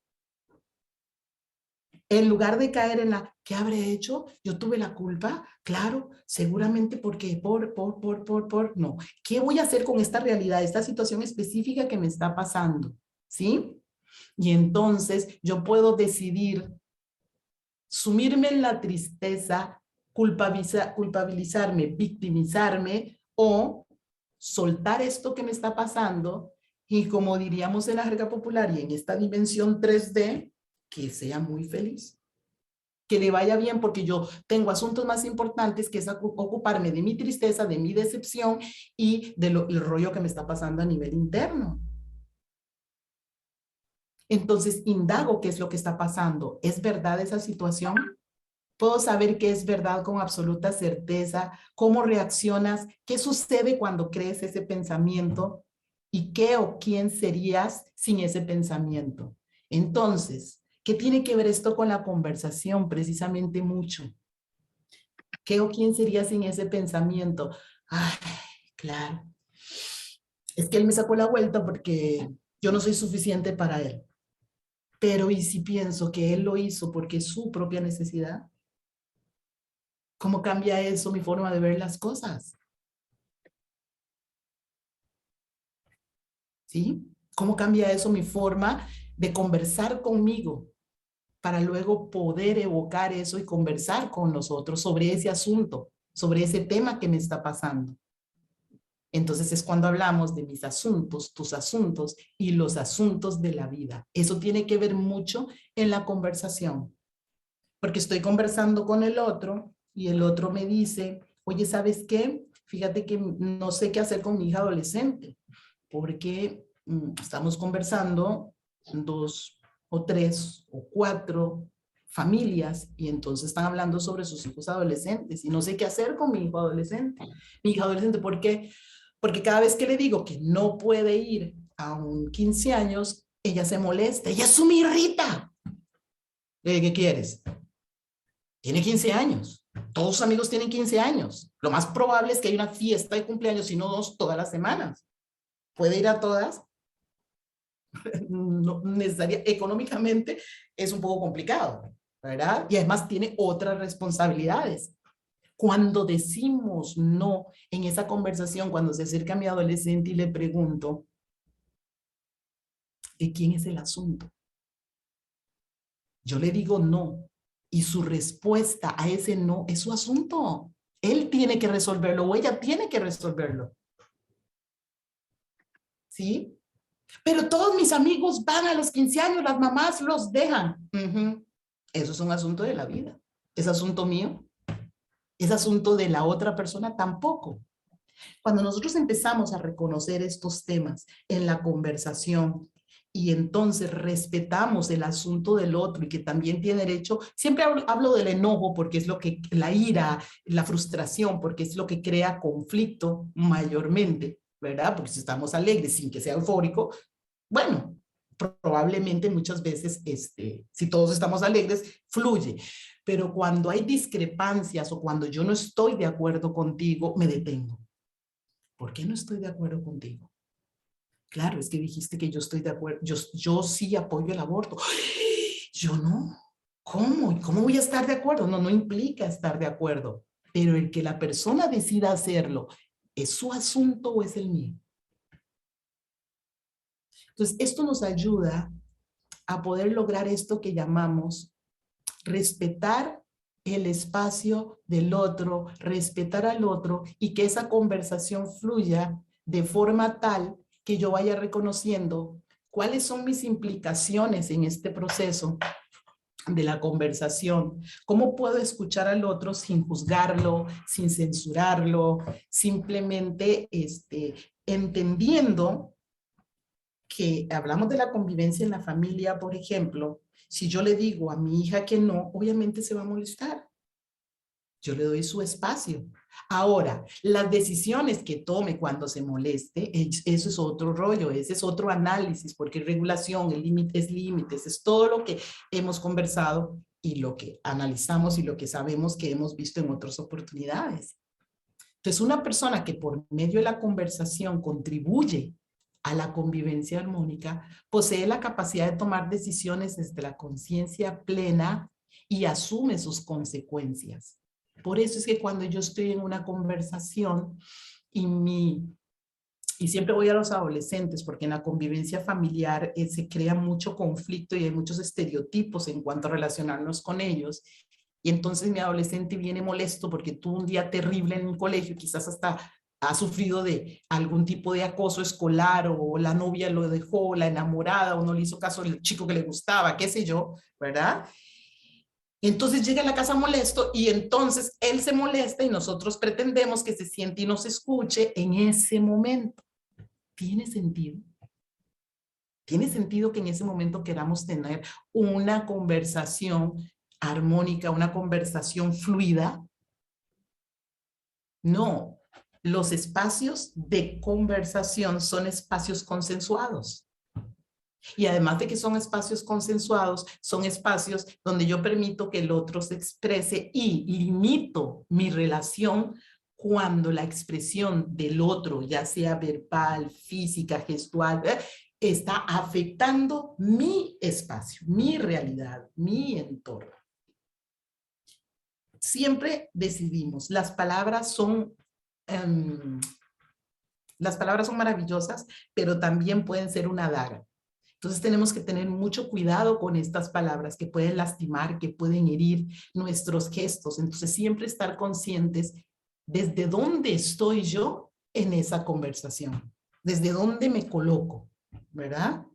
En lugar de caer en la, ¿qué habré hecho? Yo tuve la culpa, claro, seguramente porque no. ¿Qué voy a hacer con esta realidad, esta situación específica que me está pasando? ¿Sí? Y entonces yo puedo decidir sumirme en la tristeza, culpabilizarme, victimizarme o soltar esto que me está pasando y, como diríamos en la jerga popular y en esta dimensión 3D, que sea muy feliz, que le vaya bien, porque yo tengo asuntos más importantes que es ocuparme de mi tristeza, de mi decepción y del rollo que me está pasando a nivel interno. Entonces indago qué es lo que está pasando. ¿Es verdad esa situación? ¿Puedo saber qué es verdad con absoluta certeza? ¿Cómo reaccionas? ¿Qué sucede cuando crees ese pensamiento? ¿Y qué o quién serías sin ese pensamiento? Entonces, ¿qué tiene que ver esto con la conversación? Precisamente mucho. ¿Qué o quién sería sin ese pensamiento? Ay, claro. Es que él me sacó la vuelta porque yo no soy suficiente para él. Pero ¿y si pienso que él lo hizo porque es su propia necesidad? ¿Cómo cambia eso mi forma de ver las cosas? ¿Sí? ¿Cómo cambia eso mi forma de conversar conmigo para luego poder evocar eso y conversar con los otros sobre ese asunto, sobre ese tema que me está pasando? Entonces es cuando hablamos de mis asuntos, tus asuntos y los asuntos de la vida. Eso tiene que ver mucho en la conversación, porque estoy conversando con el otro y el otro me dice, oye, ¿sabes qué? Fíjate que no sé qué hacer con mi hija adolescente, porque estamos conversando 2 o 3 o 4 familias y entonces están hablando sobre sus hijos adolescentes y no sé qué hacer con mi hijo adolescente. Mi hija adolescente, ¿por qué? Porque cada vez que le digo que no puede ir a un 15 años, ella se molesta, ella se me irrita. ¿Qué quieres? Tiene 15 años. Todos sus amigos tienen 15 años. Lo más probable es que hay una fiesta de cumpleaños, si no 2, todas las semanas. ¿Puede ir a todas? No necesaria, económicamente es un poco complicado, ¿verdad? Y además tiene otras responsabilidades. Cuando decimos no en esa conversación, cuando se acerca a mi adolescente y le pregunto, ¿de quién es el asunto? Yo le digo no y su respuesta a ese no es su asunto. Él tiene que resolverlo o ella tiene que resolverlo. ¿Sí? Pero todos mis amigos van a los 15 años, las mamás los dejan. Eso es un asunto de la vida. ¿Es asunto mío? ¿Es asunto de la otra persona? Tampoco. Cuando nosotros empezamos a reconocer estos temas en la conversación y entonces respetamos el asunto del otro y que también tiene derecho, siempre hablo del enojo porque es lo que, la ira, la frustración, porque es lo que crea conflicto mayormente, ¿verdad? Porque si estamos alegres sin que sea eufórico, bueno, probablemente muchas veces, si todos estamos alegres, fluye. Pero cuando hay discrepancias o cuando yo no estoy de acuerdo contigo, me detengo. ¿Por qué no estoy de acuerdo contigo? Claro, es que dijiste que yo estoy de acuerdo, yo sí apoyo el aborto. Yo no. ¿Cómo? ¿Y cómo voy a estar de acuerdo? No, no implica estar de acuerdo. Pero el que la persona decida hacerlo, ¿es su asunto o es el mío? Entonces, esto nos ayuda a poder lograr esto que llamamos respetar el espacio del otro, respetar al otro y que esa conversación fluya de forma tal que yo vaya reconociendo cuáles son mis implicaciones en este proceso de la conversación, cómo puedo escuchar al otro sin juzgarlo, sin censurarlo, simplemente entendiendo que hablamos de la convivencia en la familia, por ejemplo. Si yo le digo a mi hija que no, obviamente se va a molestar. Yo le doy su espacio. Ahora, las decisiones que tome cuando se moleste, eso es otro rollo, ese es otro análisis, porque regulación, el límites, es todo lo que hemos conversado y lo que analizamos y lo que sabemos que hemos visto en otras oportunidades. Entonces, una persona que por medio de la conversación contribuye a la convivencia armónica, posee la capacidad de tomar decisiones desde la conciencia plena y asume sus consecuencias. Por eso es que cuando yo estoy en una conversación y siempre voy a los adolescentes, porque en la convivencia familiar se crea mucho conflicto y hay muchos estereotipos en cuanto a relacionarnos con ellos. Y entonces mi adolescente viene molesto porque tuvo un día terrible en un colegio, quizás hasta ha sufrido de algún tipo de acoso escolar, o la novia lo dejó, la enamorada, o no le hizo caso al chico que le gustaba, qué sé yo, ¿verdad? Y entonces llega a la casa molesto y entonces él se molesta y nosotros pretendemos que se siente y nos escuche en ese momento. ¿Tiene sentido? ¿Tiene sentido que en ese momento queramos tener una conversación armónica, una conversación fluida? No, los espacios de conversación son espacios consensuados. Y además de que son espacios consensuados, son espacios donde yo permito que el otro se exprese y limito mi relación cuando la expresión del otro, ya sea verbal, física, gestual, está afectando mi espacio, mi realidad, mi entorno. Siempre decidimos, las palabras son maravillosas, pero también pueden ser una daga. Entonces tenemos que tener mucho cuidado con estas palabras que pueden lastimar, que pueden herir nuestros gestos. Entonces siempre estar conscientes desde dónde estoy yo en esa conversación, desde dónde me coloco, ¿verdad?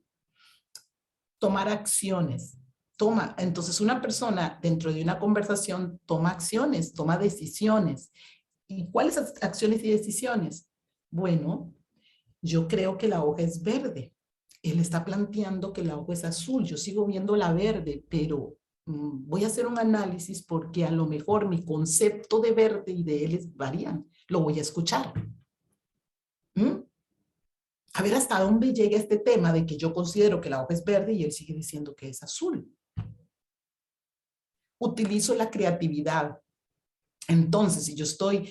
Tomar acciones. Entonces una persona dentro de una conversación toma acciones, toma decisiones. ¿Y cuáles acciones y decisiones? Bueno, yo creo que la hoja es verde. Él está planteando que la hoja es azul, yo sigo viendo la verde, pero voy a hacer un análisis porque a lo mejor mi concepto de verde y de él varían. Lo voy a escuchar. A ver hasta dónde llega este tema de que yo considero que la hoja es verde y él sigue diciendo que es azul. Utilizo la creatividad. Entonces, si yo estoy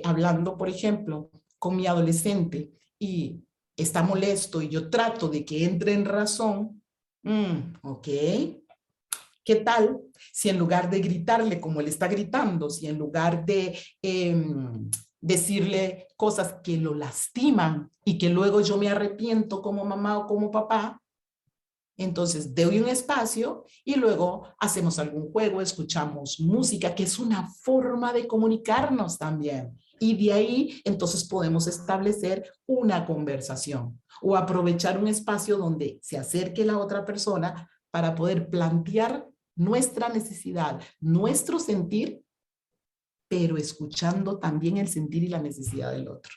hablando, por ejemplo, con mi adolescente y está molesto y yo trato de que entre en razón, ok, ¿qué tal si en lugar de gritarle como él está gritando, si en lugar de decirle cosas que lo lastiman y que luego yo me arrepiento como mamá o como papá, entonces doy un espacio y luego hacemos algún juego, escuchamos música, que es una forma de comunicarnos también. Y de ahí entonces podemos establecer una conversación o aprovechar un espacio donde se acerque la otra persona para poder plantear nuestra necesidad, nuestro sentir, pero escuchando también el sentir y la necesidad del otro.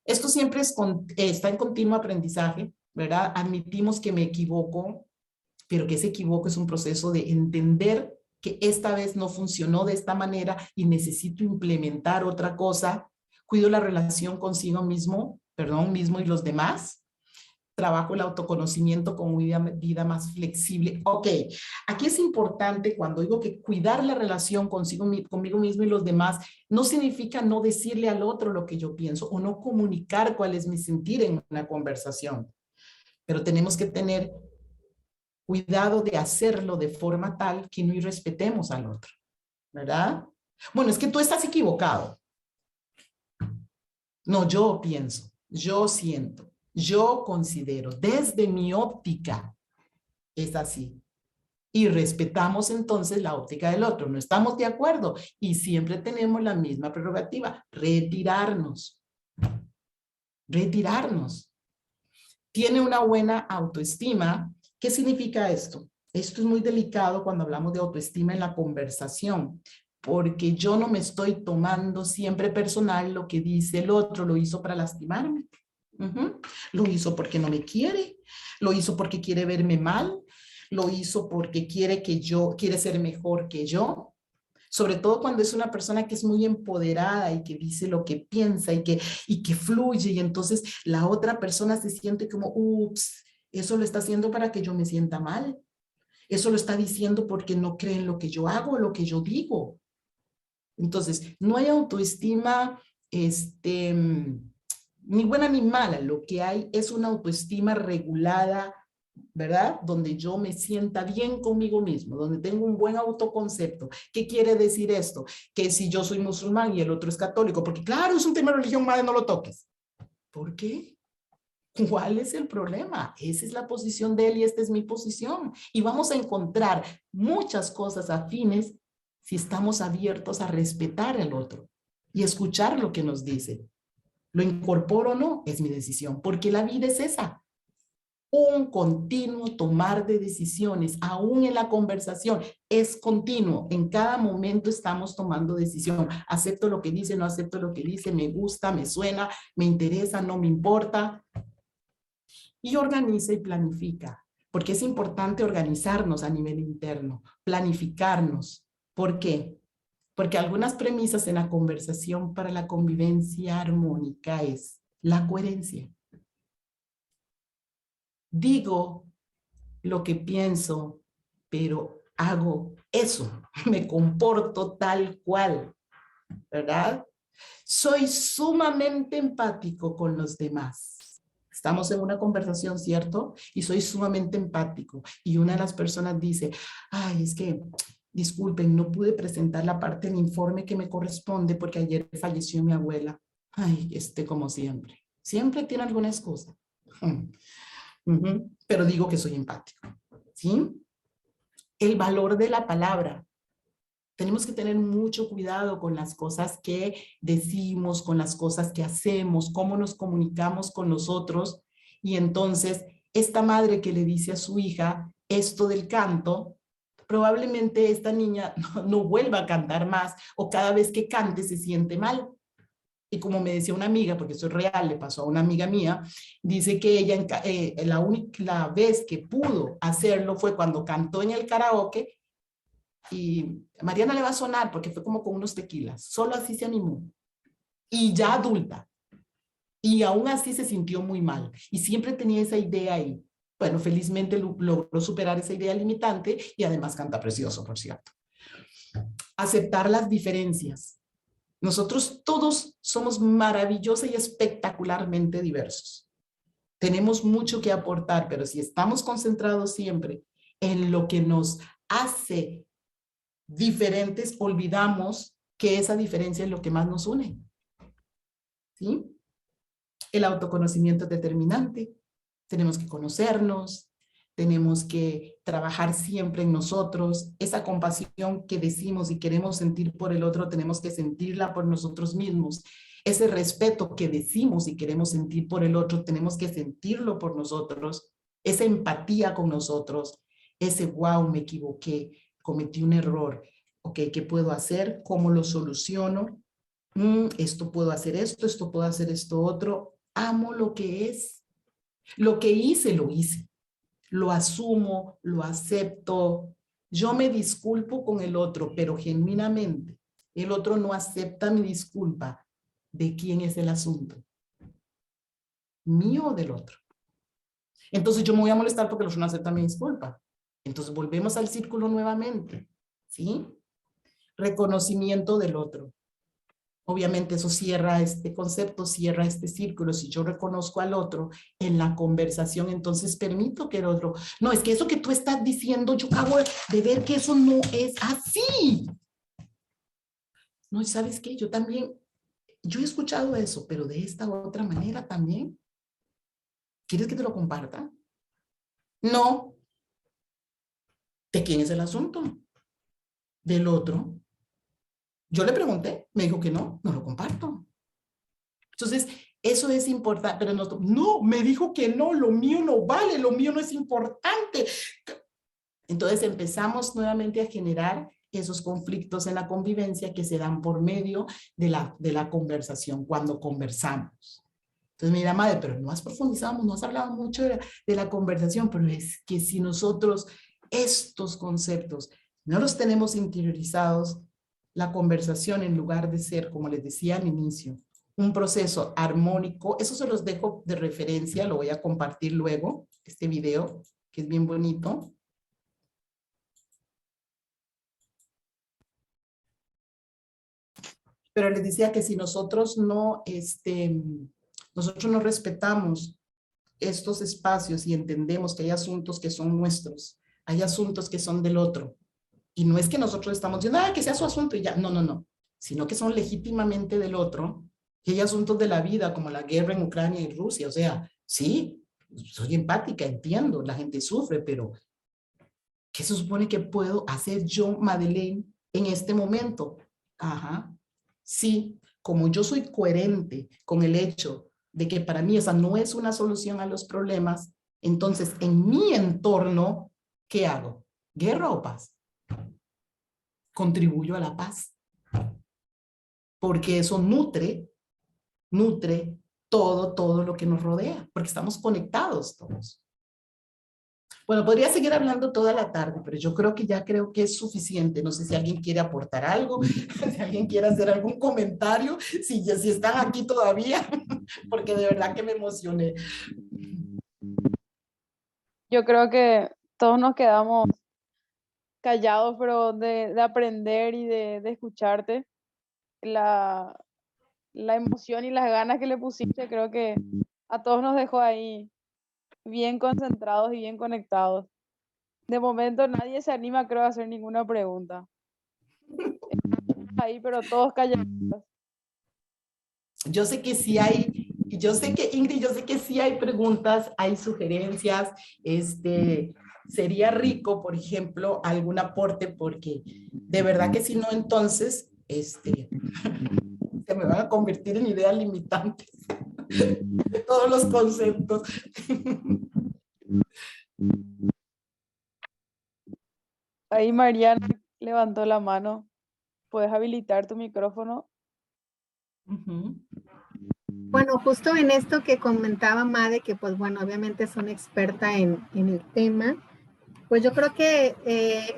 Esto siempre está en continuo aprendizaje, ¿verdad? Admitimos que me equivoco, pero que ese equivoco es un proceso de entender que esta vez no funcionó de esta manera y necesito implementar otra cosa. Cuido la relación consigo mismo y los demás. Trabajo el autoconocimiento con una vida más flexible. Ok, aquí es importante cuando digo que cuidar la relación conmigo mismo y los demás no significa no decirle al otro lo que yo pienso o no comunicar cuál es mi sentir en una conversación. Pero tenemos que tener cuidado de hacerlo de forma tal que no irrespetemos al otro, ¿verdad? Bueno, es que tú estás equivocado. No, yo pienso, yo siento. Yo considero, desde mi óptica, es así. Y respetamos entonces la óptica del otro. No estamos de acuerdo y siempre tenemos la misma prerrogativa, retirarnos. Retirarnos. Tiene una buena autoestima. ¿Qué significa esto? Esto es muy delicado cuando hablamos de autoestima en la conversación, porque yo no me estoy tomando siempre personal lo que dice el otro, lo hizo para lastimarme. Lo hizo porque no me quiere, lo hizo porque quiere verme mal, lo hizo porque quiere ser mejor que yo. Sobre todo cuando es una persona que es muy empoderada y que dice lo que piensa y que fluye, y entonces la otra persona se siente como, ups, eso lo está haciendo para que yo me sienta mal. Eso lo está diciendo porque no cree en lo que yo hago, lo que yo digo. Entonces, no hay autoestima, ni buena ni mala, lo que hay es una autoestima regulada ¿verdad? Donde yo me sienta bien conmigo mismo, donde tengo un buen autoconcepto. ¿Qué quiere decir esto? Que si yo soy musulmán y el otro es católico, porque claro, es un tema de religión, madre, no lo toques. ¿Por qué? ¿Cuál es el problema? Esa es la posición de él y esta es mi posición. Y vamos a encontrar muchas cosas afines si estamos abiertos a respetar al otro y escuchar lo que nos dice. ¿Lo incorporo o no? Es mi decisión, porque la vida es esa. Un continuo tomar de decisiones, aún en la conversación, es continuo. En cada momento estamos tomando decisión. Acepto lo que dice, no acepto lo que dice, me gusta, me suena, me interesa, no me importa. Y organiza y planifica, porque es importante organizarnos a nivel interno, planificarnos. ¿Por qué? Porque algunas premisas en la conversación para la convivencia armónica es la coherencia. Digo lo que pienso, pero hago eso, me comporto tal cual, ¿verdad? Soy sumamente empático con los demás. Estamos en una conversación, ¿cierto? Y soy sumamente empático. Y una de las personas dice, ay, es que, disculpen, no pude presentar la parte del informe que me corresponde porque ayer falleció mi abuela. Ay, como siempre. Siempre tiene alguna excusa. Pero digo que soy empático, ¿sí? El valor de la palabra. Tenemos que tener mucho cuidado con las cosas que decimos, con las cosas que hacemos, cómo nos comunicamos con los otros. Y entonces, esta madre que le dice a su hija esto del canto, probablemente esta niña no vuelva a cantar más o cada vez que cante se siente mal. Y como me decía una amiga, porque eso es real, le pasó a una amiga mía, dice que ella la vez que pudo hacerlo fue cuando cantó en el karaoke y Mariana le va a sonar porque fue como con unos tequilas, solo así se animó. Y ya adulta. Y aún así se sintió muy mal. Y siempre tenía esa idea ahí. Bueno, felizmente logró superar esa idea limitante y además canta precioso, por cierto. Aceptar las diferencias. Nosotros todos somos maravillosos y espectacularmente diversos. Tenemos mucho que aportar, pero si estamos concentrados siempre en lo que nos hace diferentes, olvidamos que esa diferencia es lo que más nos une. ¿Sí? El autoconocimiento es determinante. Tenemos que conocernos, tenemos que trabajar siempre en nosotros. Esa compasión que decimos y queremos sentir por el otro, tenemos que sentirla por nosotros mismos. Ese respeto que decimos y queremos sentir por el otro, tenemos que sentirlo por nosotros. Esa empatía con nosotros, ese wow, me equivoqué, cometí un error. Ok, ¿qué puedo hacer? ¿Cómo lo soluciono? Esto puedo hacer esto puedo hacer esto otro. Amo lo que es. Lo que hice, lo hice. Lo asumo, lo acepto. Yo me disculpo con el otro, pero genuinamente. El otro no acepta mi disculpa. ¿De quién es el asunto? ¿Mío o del otro? Entonces yo me voy a molestar porque el otro no acepta mi disculpa. Entonces volvemos al círculo nuevamente. ¿Sí? Reconocimiento del otro. Obviamente eso cierra este concepto, cierra este círculo. Si yo reconozco al otro en la conversación, entonces permito que el otro, no, es que eso que tú estás diciendo, yo acabo de ver que eso no es así. No, ¿sabes qué? Yo también, yo he escuchado eso, pero de esta u otra manera también. ¿Quieres que te lo comparta? No. ¿De quién es el asunto? Del otro. Yo le pregunté, me dijo que no lo comparto. Entonces, eso es importante, pero no, me dijo que no, lo mío no vale, lo mío no es importante. Entonces empezamos nuevamente a generar esos conflictos en la convivencia que se dan por medio de la conversación, cuando conversamos. Entonces me dirá, madre, pero no has profundizado, no has hablado mucho de la conversación, pero es que si nosotros estos conceptos no los tenemos interiorizados, la conversación, en lugar de ser, como les decía al inicio, un proceso armónico, eso se los dejo de referencia, lo voy a compartir luego, este video, que es bien bonito. Pero les decía que si nosotros no respetamos estos espacios y entendemos que hay asuntos que son nuestros, hay asuntos que son del otro. Y no es que nosotros estamos diciendo, que sea su asunto y ya. No, no, no. Sino que son legítimamente del otro. Y hay asuntos de la vida, como la guerra en Ucrania y Rusia. O sea, sí, soy empática, entiendo, la gente sufre, pero ¿qué se supone que puedo hacer yo, Madeleine, en este momento? Ajá. Sí, como yo soy coherente con el hecho de que para mí esa no es una solución a los problemas, entonces en mi entorno, ¿qué hago? ¿Guerra o paz? Contribuyo a la paz, porque eso nutre todo lo que nos rodea, porque estamos conectados todos. Bueno, podría seguir hablando toda la tarde, pero yo creo que es suficiente. No sé si alguien quiere aportar algo, si alguien quiere hacer algún comentario, si están aquí todavía, porque de verdad que me emocioné. Yo creo que todos nos quedamos callados, pero de aprender y de escucharte. La emoción y las ganas que le pusiste, creo que a todos nos dejó ahí bien concentrados y bien conectados. De momento nadie se anima, creo, a hacer ninguna pregunta. Ahí, pero todos callados. Yo sé que sí hay, yo sé que Ingrid, yo sé que sí hay preguntas, hay sugerencias, sería rico, por ejemplo, algún aporte, porque de verdad que si no, entonces, se me van a convertir en ideas limitantes de todos los conceptos. Ahí Mariana levantó la mano. ¿Puedes habilitar tu micrófono? Bueno, justo en esto que comentaba Made, que pues bueno, obviamente es una experta en el tema, pues yo creo que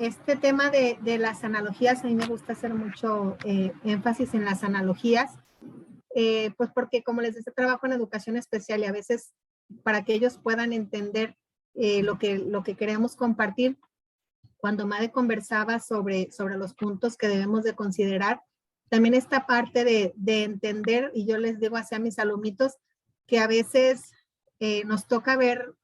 este tema de las analogías, a mí me gusta hacer mucho énfasis en las analogías, pues porque como les decía, trabajo en educación especial y a veces para que ellos puedan entender lo que queremos compartir, cuando Made conversaba sobre los puntos que debemos de considerar, también esta parte de entender, y yo les digo así a mis alumnitos, que a veces nos toca ver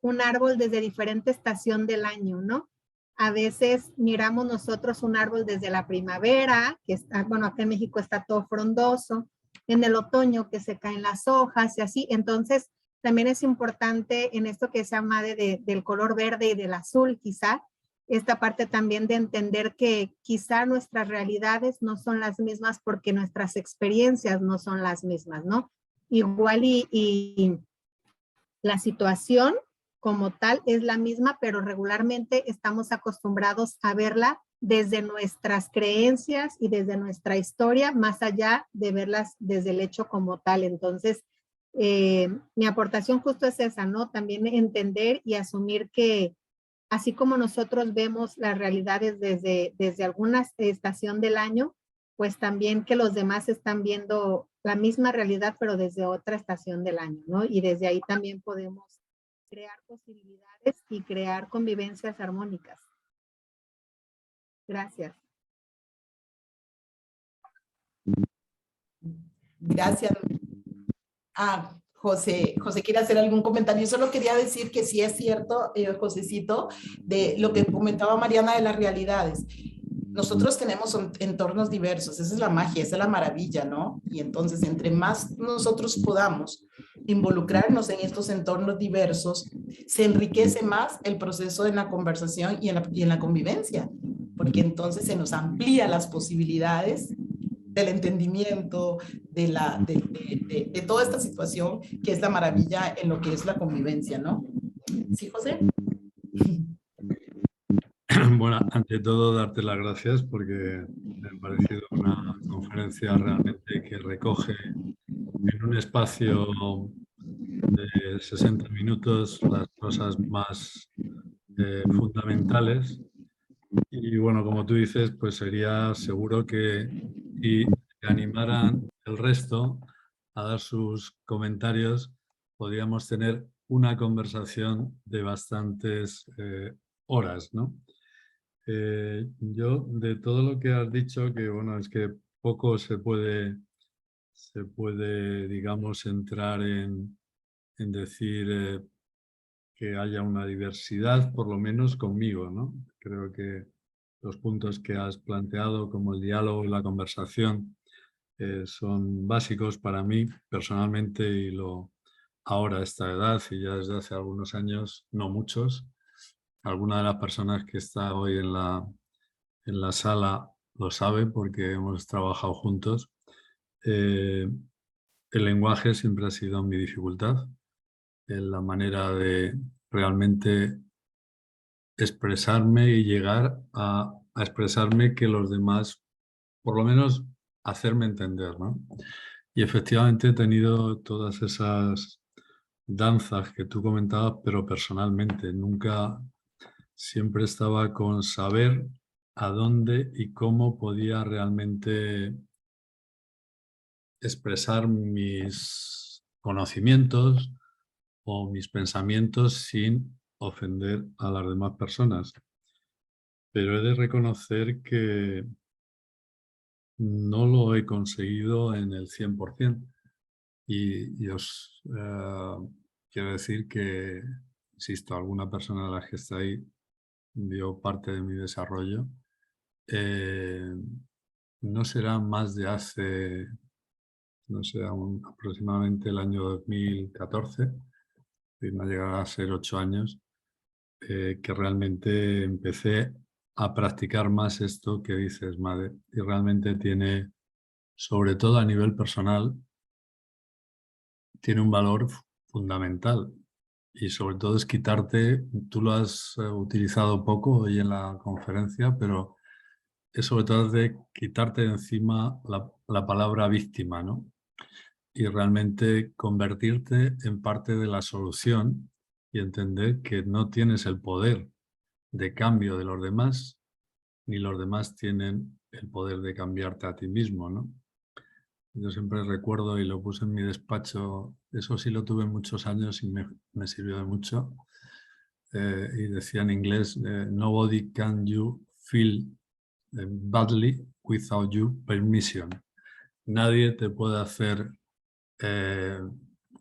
un árbol desde diferente estación del año, ¿no? A veces miramos nosotros un árbol desde la primavera, que está, bueno, acá en México está todo frondoso, en el otoño que se caen las hojas y así. Entonces, también es importante en esto que se llama del color verde y del azul, quizá, esta parte también de entender que quizá nuestras realidades no son las mismas porque nuestras experiencias no son las mismas, ¿no? Igual y la situación como tal es la misma, pero regularmente estamos acostumbrados a verla desde nuestras creencias y desde nuestra historia, más allá de verlas desde el hecho como tal. Entonces, mi aportación justo es esa, ¿no? También entender y asumir que así como nosotros vemos las realidades desde alguna estación del año, pues también que los demás están viendo la misma realidad, pero desde otra estación del año, ¿no? Y desde ahí también podemos crear posibilidades y crear convivencias armónicas. Gracias. Gracias. José quiere hacer algún comentario. Yo solo quería decir que sí es cierto, Josecito, de lo que comentaba Mariana de las realidades. Nosotros tenemos entornos diversos, esa es la magia, esa es la maravilla, ¿no? Y entonces, entre más nosotros podamos involucrarnos en estos entornos diversos, se enriquece más el proceso de la conversación y en la convivencia, porque entonces se nos amplía las posibilidades del entendimiento, de toda esta situación, que es la maravilla en lo que es la convivencia, ¿no? ¿Sí, José? Bueno, ante todo, darte las gracias porque me ha parecido una conferencia realmente que recoge en un espacio de 60 minutos las cosas más fundamentales. Y bueno, como tú dices, pues sería seguro que si animaran el resto a dar sus comentarios, podríamos tener una conversación de bastantes horas, ¿no? Yo, de todo lo que has dicho, que bueno, es que poco se puede, digamos, entrar en en decir que haya una diversidad, por lo menos conmigo, ¿no? Creo que los puntos que has planteado, como el diálogo y la conversación, son básicos para mí personalmente y ahora a esta edad y ya desde hace algunos años, no muchos. Alguna de las personas que está hoy en la sala lo sabe porque hemos trabajado juntos. El lenguaje siempre ha sido mi dificultad, en la manera de realmente expresarme y llegar a expresarme que los demás, por lo menos hacerme entender, ¿no? Y efectivamente he tenido todas esas danzas que tú comentabas, pero personalmente nunca, siempre estaba con saber a dónde y cómo podía realmente expresar mis conocimientos o mis pensamientos sin ofender a las demás personas. Pero he de reconocer que no lo he conseguido en el 100%. Y os quiero decir que, insisto, alguna persona de las que está ahí vio parte de mi desarrollo. No será más de hace, no sé, aproximadamente el año 2014, y no llegará a ser 8 años, que realmente empecé a practicar más esto que dices, Made, y realmente tiene, sobre todo a nivel personal, tiene un valor fundamental y sobre todo es quitarte, tú lo has utilizado poco hoy en la conferencia, pero es sobre todo de quitarte de encima la palabra víctima, ¿no? Y realmente convertirte en parte de la solución y entender que no tienes el poder de cambio de los demás, ni los demás tienen el poder de cambiarte a ti mismo, ¿no? Yo siempre recuerdo, y lo puse en mi despacho, eso sí lo tuve muchos años y me sirvió de mucho, y decía en inglés, nobody can you feel badly without your permission. Nadie te puede hacer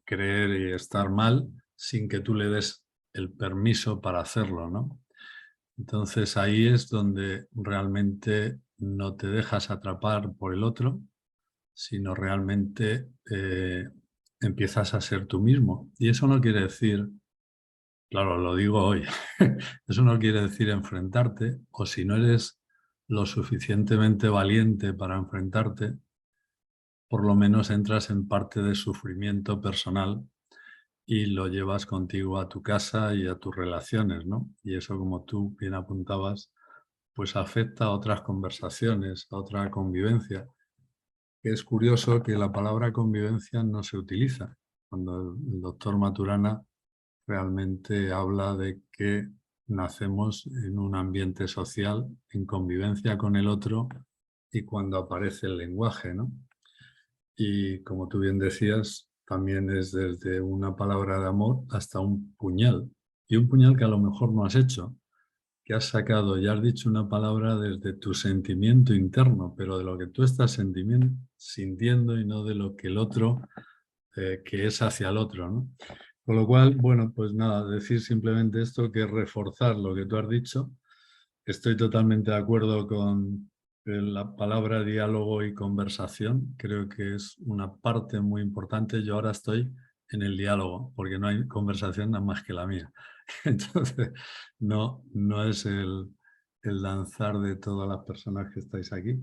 creer y estar mal sin que tú le des el permiso para hacerlo, ¿no? Entonces ahí es donde realmente no te dejas atrapar por el otro, sino realmente empiezas a ser tú mismo. Y eso no quiere decir, claro, lo digo hoy, eso no quiere decir enfrentarte, o si no eres lo suficientemente valiente para enfrentarte, por lo menos entras en parte de sufrimiento personal y lo llevas contigo a tu casa y a tus relaciones, ¿no? Y eso, como tú bien apuntabas, pues afecta a otras conversaciones, a otra convivencia. Es curioso que la palabra convivencia no se utiliza, cuando el doctor Maturana realmente habla de que nacemos en un ambiente social, en convivencia con el otro, y cuando aparece el lenguaje, ¿no? Y como tú bien decías, también es desde una palabra de amor hasta un puñal. Y un puñal que a lo mejor no has hecho, que has sacado y has dicho una palabra desde tu sentimiento interno, pero de lo que tú estás sintiendo y no de lo que el otro, que es hacia el otro, ¿no? Con lo cual, bueno, pues nada, decir simplemente esto, que reforzar lo que tú has dicho. Estoy totalmente de acuerdo con la palabra diálogo y conversación. Creo que es una parte muy importante. Yo ahora estoy en el diálogo, porque no hay conversación nada más que la mía. Entonces, no es el danzar de todas las personas que estáis aquí.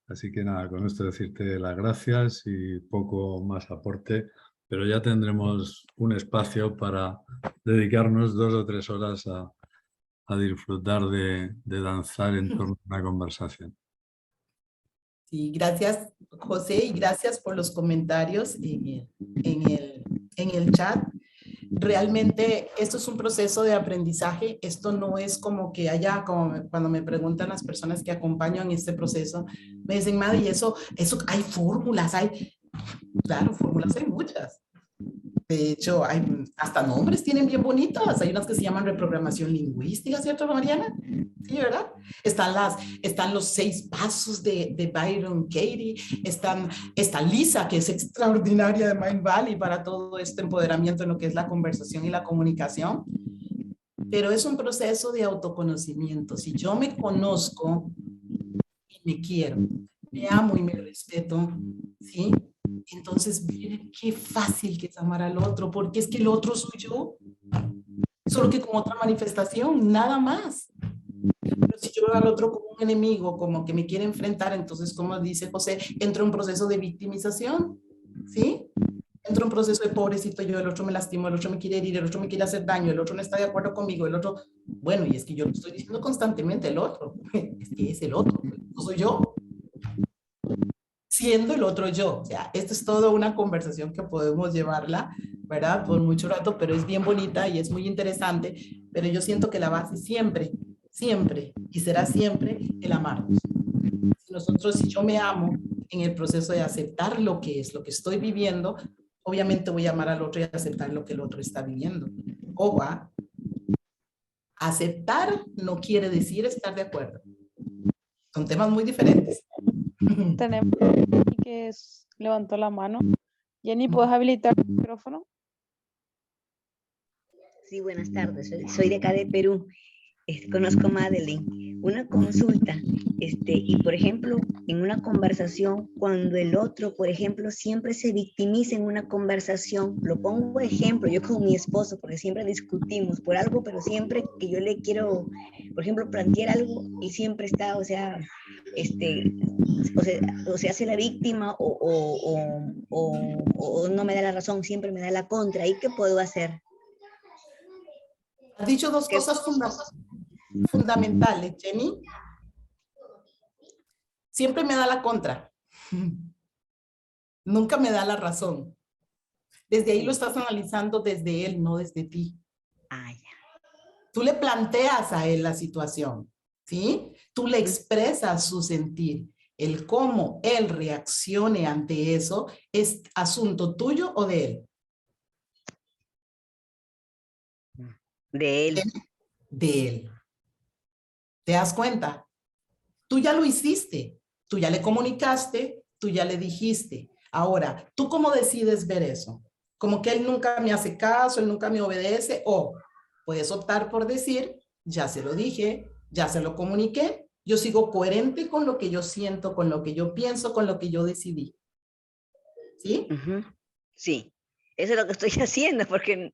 Así que nada, con esto decirte las gracias y poco más aporte, pero ya tendremos un espacio para dedicarnos 2 o 3 horas a disfrutar de danzar en torno a una conversación. Sí, gracias, José, y gracias por los comentarios en el chat. Realmente esto es un proceso de aprendizaje. Esto no es como que haya, como cuando me preguntan las personas que acompañan este proceso, me dicen, Madi, eso hay fórmulas, claro, fórmulas hay muchas, De hecho, hay hasta nombres tienen bien bonitos. Hay unas que se llaman reprogramación lingüística, ¿cierto, Mariana? Sí, ¿verdad? Están los 6 pasos de Byron Katie. Está Lisa, que es extraordinaria de Mind Valley para todo este empoderamiento en lo que es la conversación y la comunicación. Pero es un proceso de autoconocimiento. Si yo me conozco y me quiero, me amo y me respeto, ¿sí? Entonces, miren qué fácil que es amar al otro, porque es que el otro soy yo, solo que con otra manifestación, nada más. Pero si yo veo al otro como un enemigo, como que me quiere enfrentar, entonces, como dice José, entra un proceso de victimización, ¿sí? Entra un proceso de pobrecito yo, el otro me lastimó, el otro me quiere herir, el otro me quiere hacer daño, el otro no está de acuerdo conmigo, el otro, bueno, y es que yo lo estoy diciendo constantemente, el otro, es que es el otro, no soy yo. Siendo el otro yo. O sea, esto es toda una conversación que podemos llevarla, ¿verdad? Por mucho rato, pero es bien bonita y es muy interesante, pero yo siento que la base siempre, siempre, y será siempre el amarnos. Si yo me amo en el proceso de aceptar lo que es, lo que estoy viviendo, obviamente voy a amar al otro y aceptar lo que el otro está viviendo. O aceptar no quiere decir estar de acuerdo. Son temas muy diferentes. Tenemos a Jenny que levantó la mano. Jenny, ¿puedes habilitar el micrófono? Sí, buenas tardes. Soy de acá de Perú. Conozco a Madeline. Una consulta. Y por ejemplo, en una conversación, cuando el otro, por ejemplo, siempre se victimiza en una conversación, lo pongo de ejemplo, yo con mi esposo, porque siempre discutimos por algo, pero siempre que yo le quiero, por ejemplo, plantear algo, y siempre está, o sea, se hace la víctima o no me da la razón, siempre me da la contra. ¿Y qué puedo hacer? Has dicho dos cosas fundamentales, Jenny. Siempre me da la contra. Nunca me da la razón. Desde ahí lo estás analizando desde él, no desde ti. Ah, ya. Tú le planteas a él la situación, ¿sí? Tú le expresas su sentir. El cómo él reaccione ante eso es asunto tuyo o de él. De él. De él. ¿Te das cuenta? Tú ya lo hiciste, tú ya le comunicaste, tú ya le dijiste. Ahora, ¿tú cómo decides ver eso? Como que él nunca me hace caso, él nunca me obedece, o puedes optar por decir, ya se lo dije, ya se lo comuniqué, yo sigo coherente con lo que yo siento, con lo que yo pienso, con lo que yo decidí. ¿Sí? Sí. Eso es lo que estoy haciendo, porque,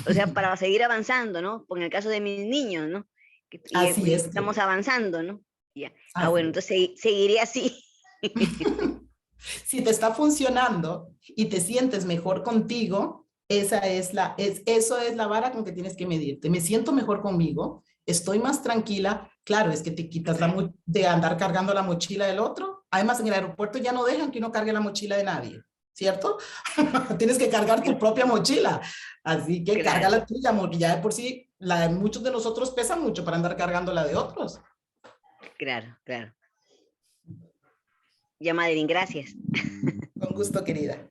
o sea, para seguir avanzando, ¿no? En el caso de mis niños, ¿no? Así es. Estamos avanzando, ¿no? Ya. Es. Bueno, entonces seguiré así. Si te está funcionando y te sientes mejor contigo, eso es la vara con que tienes que medirte. Me siento mejor conmigo, estoy más tranquila. Claro, es que te quitas de andar cargando la mochila del otro. Además, en el aeropuerto ya no dejan que uno cargue la mochila de nadie, ¿cierto? Tienes que cargar tu propia mochila. Así que carga la tuya, porque ya de por sí la de muchos de nosotros pesa mucho para andar cargando la de otros. Claro. Ya, Madeline, gracias. Con gusto, querida.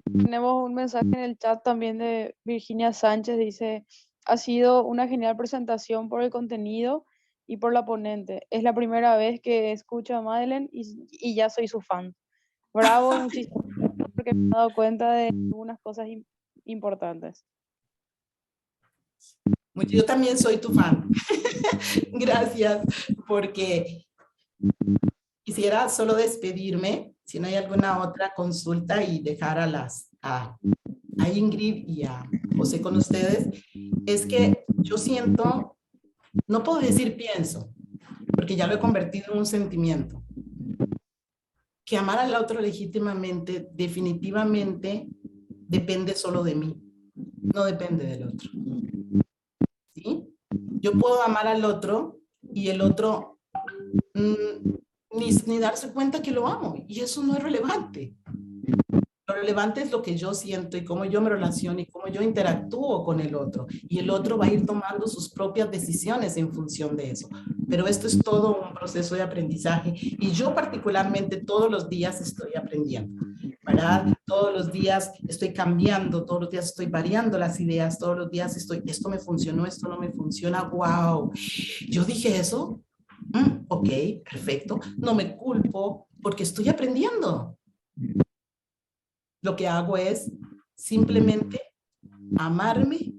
Tenemos un mensaje en el chat también de Virginia Sánchez, dice, ha sido una genial presentación por el contenido y por la ponente. Es la primera vez que escucho a Madeleine y ya soy su fan. Bravo, muchísimas gracias porque me he dado cuenta de algunas cosas importantes. Yo también soy tu fan. Gracias, porque quisiera solo despedirme, si no hay alguna otra consulta, y dejar a Ingrid y a José con ustedes. Es que yo siento, no puedo decir pienso, porque ya lo he convertido en un sentimiento, que amar al otro legítimamente definitivamente depende solo de mí, no depende del otro. ¿Sí? Yo puedo amar al otro y el otro ni darse cuenta que lo amo, y eso no es relevante. Lo relevante es lo que yo siento y cómo yo me relaciono y cómo yo interactúo con el otro, y el otro va a ir tomando sus propias decisiones en función de eso. Pero esto es todo un proceso de aprendizaje y yo particularmente todos los días estoy aprendiendo. ¿verdad? Todos los días estoy cambiando, todos los días estoy variando las ideas, todos los días esto me funcionó, esto no me funciona, wow. Yo dije eso, ok, perfecto, no me culpo porque estoy aprendiendo. Lo que hago es simplemente amarme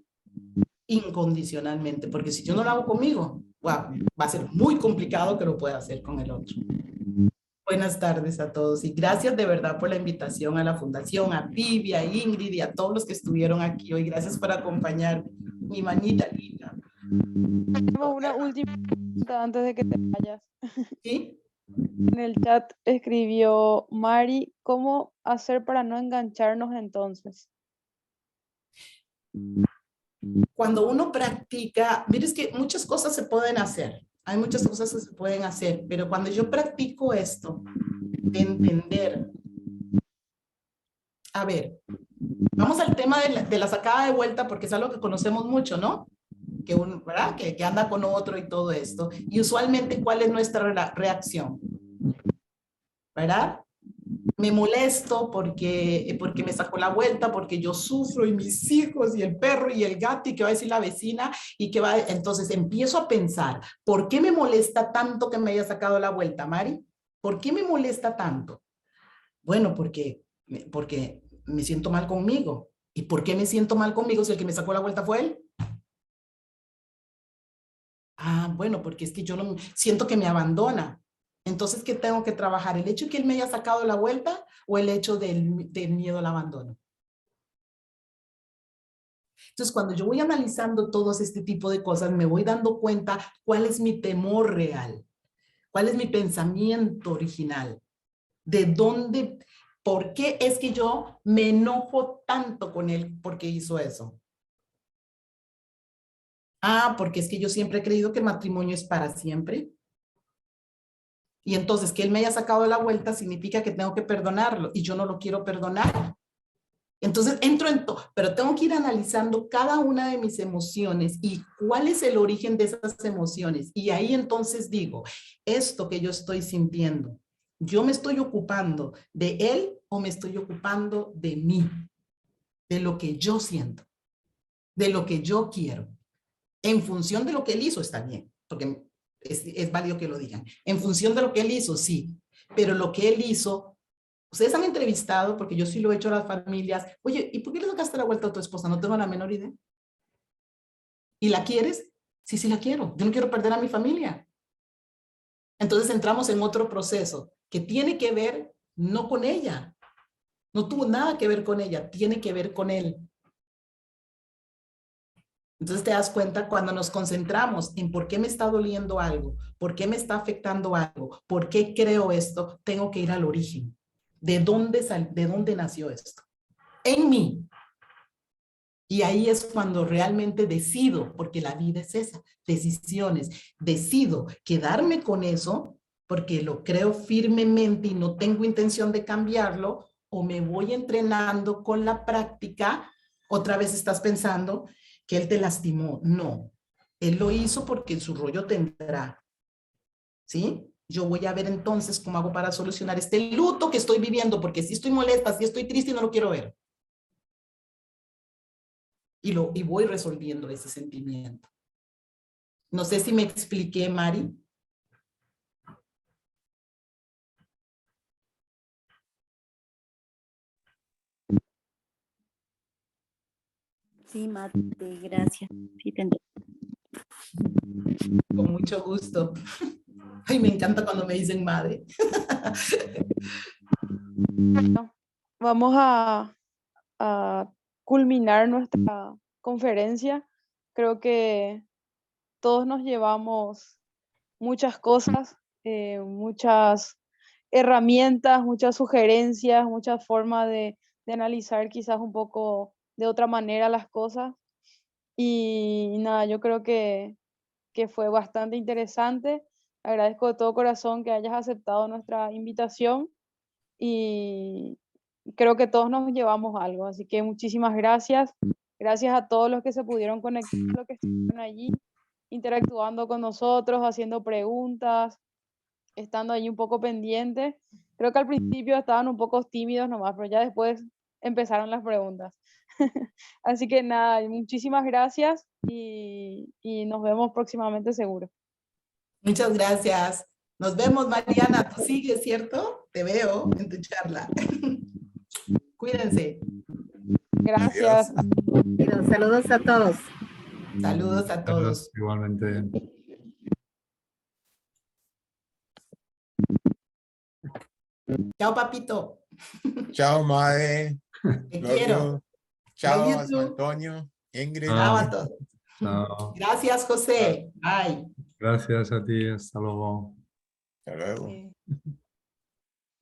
incondicionalmente, porque si yo no lo hago conmigo, wow, va a ser muy complicado que lo pueda hacer con el otro. Buenas tardes a todos y gracias de verdad por la invitación a la fundación, a Vivi, a Ingrid y a todos los que estuvieron aquí hoy. Gracias por acompañarme. Mi manita linda. Tenemos una última pregunta antes de que te vayas. ¿Sí? En el chat escribió Mari, ¿cómo hacer para no engancharnos entonces? Cuando uno practica, mires que muchas cosas se pueden hacer. Hay muchas cosas que se pueden hacer, pero cuando yo practico esto, de entender, a ver, vamos al tema de la sacada de vuelta porque es algo que conocemos mucho, ¿no? Que uno, ¿verdad? Que anda con otro y todo esto. Y usualmente, ¿cuál es nuestra reacción? ¿Verdad? Me molesto porque me sacó la vuelta, porque yo sufro y mis hijos y el perro y el gato y qué va a decir la vecina y qué va. Entonces empiezo a pensar, ¿por qué me molesta tanto que me haya sacado la vuelta, Mari? ¿Por qué me molesta tanto? Bueno, porque me siento mal conmigo. ¿Y por qué me siento mal conmigo si el que me sacó la vuelta fue él? Ah, bueno, porque es que yo no siento que me abandona. Entonces, ¿qué tengo que trabajar? ¿El hecho de que él me haya sacado la vuelta o el hecho del miedo al abandono? Entonces, cuando yo voy analizando todos este tipo de cosas, me voy dando cuenta cuál es mi temor real, cuál es mi pensamiento original, de dónde, por qué es que yo me enojo tanto con él porque hizo eso. Ah, porque es que yo siempre he creído que el matrimonio es para siempre. Y entonces que él me haya sacado la vuelta significa que tengo que perdonarlo y yo no lo quiero perdonar. Entonces entro en todo, pero tengo que ir analizando cada una de mis emociones y cuál es el origen de esas emociones. Y ahí entonces digo, esto que yo estoy sintiendo, ¿yo me estoy ocupando de él o me estoy ocupando de mí? De lo que yo siento, de lo que yo quiero. En función de lo que él hizo está bien, porque es válido que lo digan. En función de lo que él hizo, sí, pero lo que él hizo, ustedes han entrevistado, porque yo sí lo he hecho a las familias, oye, ¿y por qué le sacaste la vuelta a tu esposa? No tengo la menor idea. ¿Y la quieres? Sí, sí la quiero. Yo no quiero perder a mi familia. Entonces entramos en otro proceso que tiene que ver no con ella. No tuvo nada que ver con ella, tiene que ver con él. Entonces te das cuenta cuando nos concentramos en por qué me está doliendo algo, por qué me está afectando algo, por qué creo esto, tengo que ir al origen. ¿De dónde nació esto? En mí. Y ahí es cuando realmente decido, porque la vida es esa, decisiones. Decido quedarme con eso porque lo creo firmemente y no tengo intención de cambiarlo, o me voy entrenando con la práctica. Otra vez estás pensando que él te lastimó. No, él lo hizo porque su rollo tendrá. ¿Sí? Yo voy a ver entonces cómo hago para solucionar este luto que estoy viviendo, porque si estoy molesta, si estoy triste y no lo quiero ver. Y voy resolviendo ese sentimiento. No sé si me expliqué, Mari. Sí, Mate, gracias. Sí, te entiendo. Con mucho gusto. Ay, me encanta cuando me dicen madre. Bueno, vamos a culminar nuestra conferencia. Creo que todos nos llevamos muchas cosas, muchas herramientas, muchas sugerencias, muchas formas de analizar quizás un poco de otra manera las cosas. Y nada, yo creo que fue bastante interesante. Agradezco de todo corazón que hayas aceptado nuestra invitación y creo que todos nos llevamos algo. Así que muchísimas gracias. Gracias a todos los que se pudieron conectar, los que estuvieron allí interactuando con nosotros, haciendo preguntas, estando allí un poco pendientes. Creo que al principio estaban un poco tímidos nomás, pero ya después empezaron las preguntas. Así que nada, muchísimas gracias y nos vemos próximamente seguro. Muchas gracias. Nos vemos, Mariana. Tú sigues, ¿cierto? Te veo en tu charla. Cuídense. Gracias. Pero saludos a todos. Saludos a todos. Igualmente. Chao, papito. Chao, Mae. Te Love quiero. you. Chao, Love you San too. Antonio. Ingrid. Chao a todos. Chao. Gracias, José. Bye. Gracias a ti. Hasta luego. Hasta luego. Sí.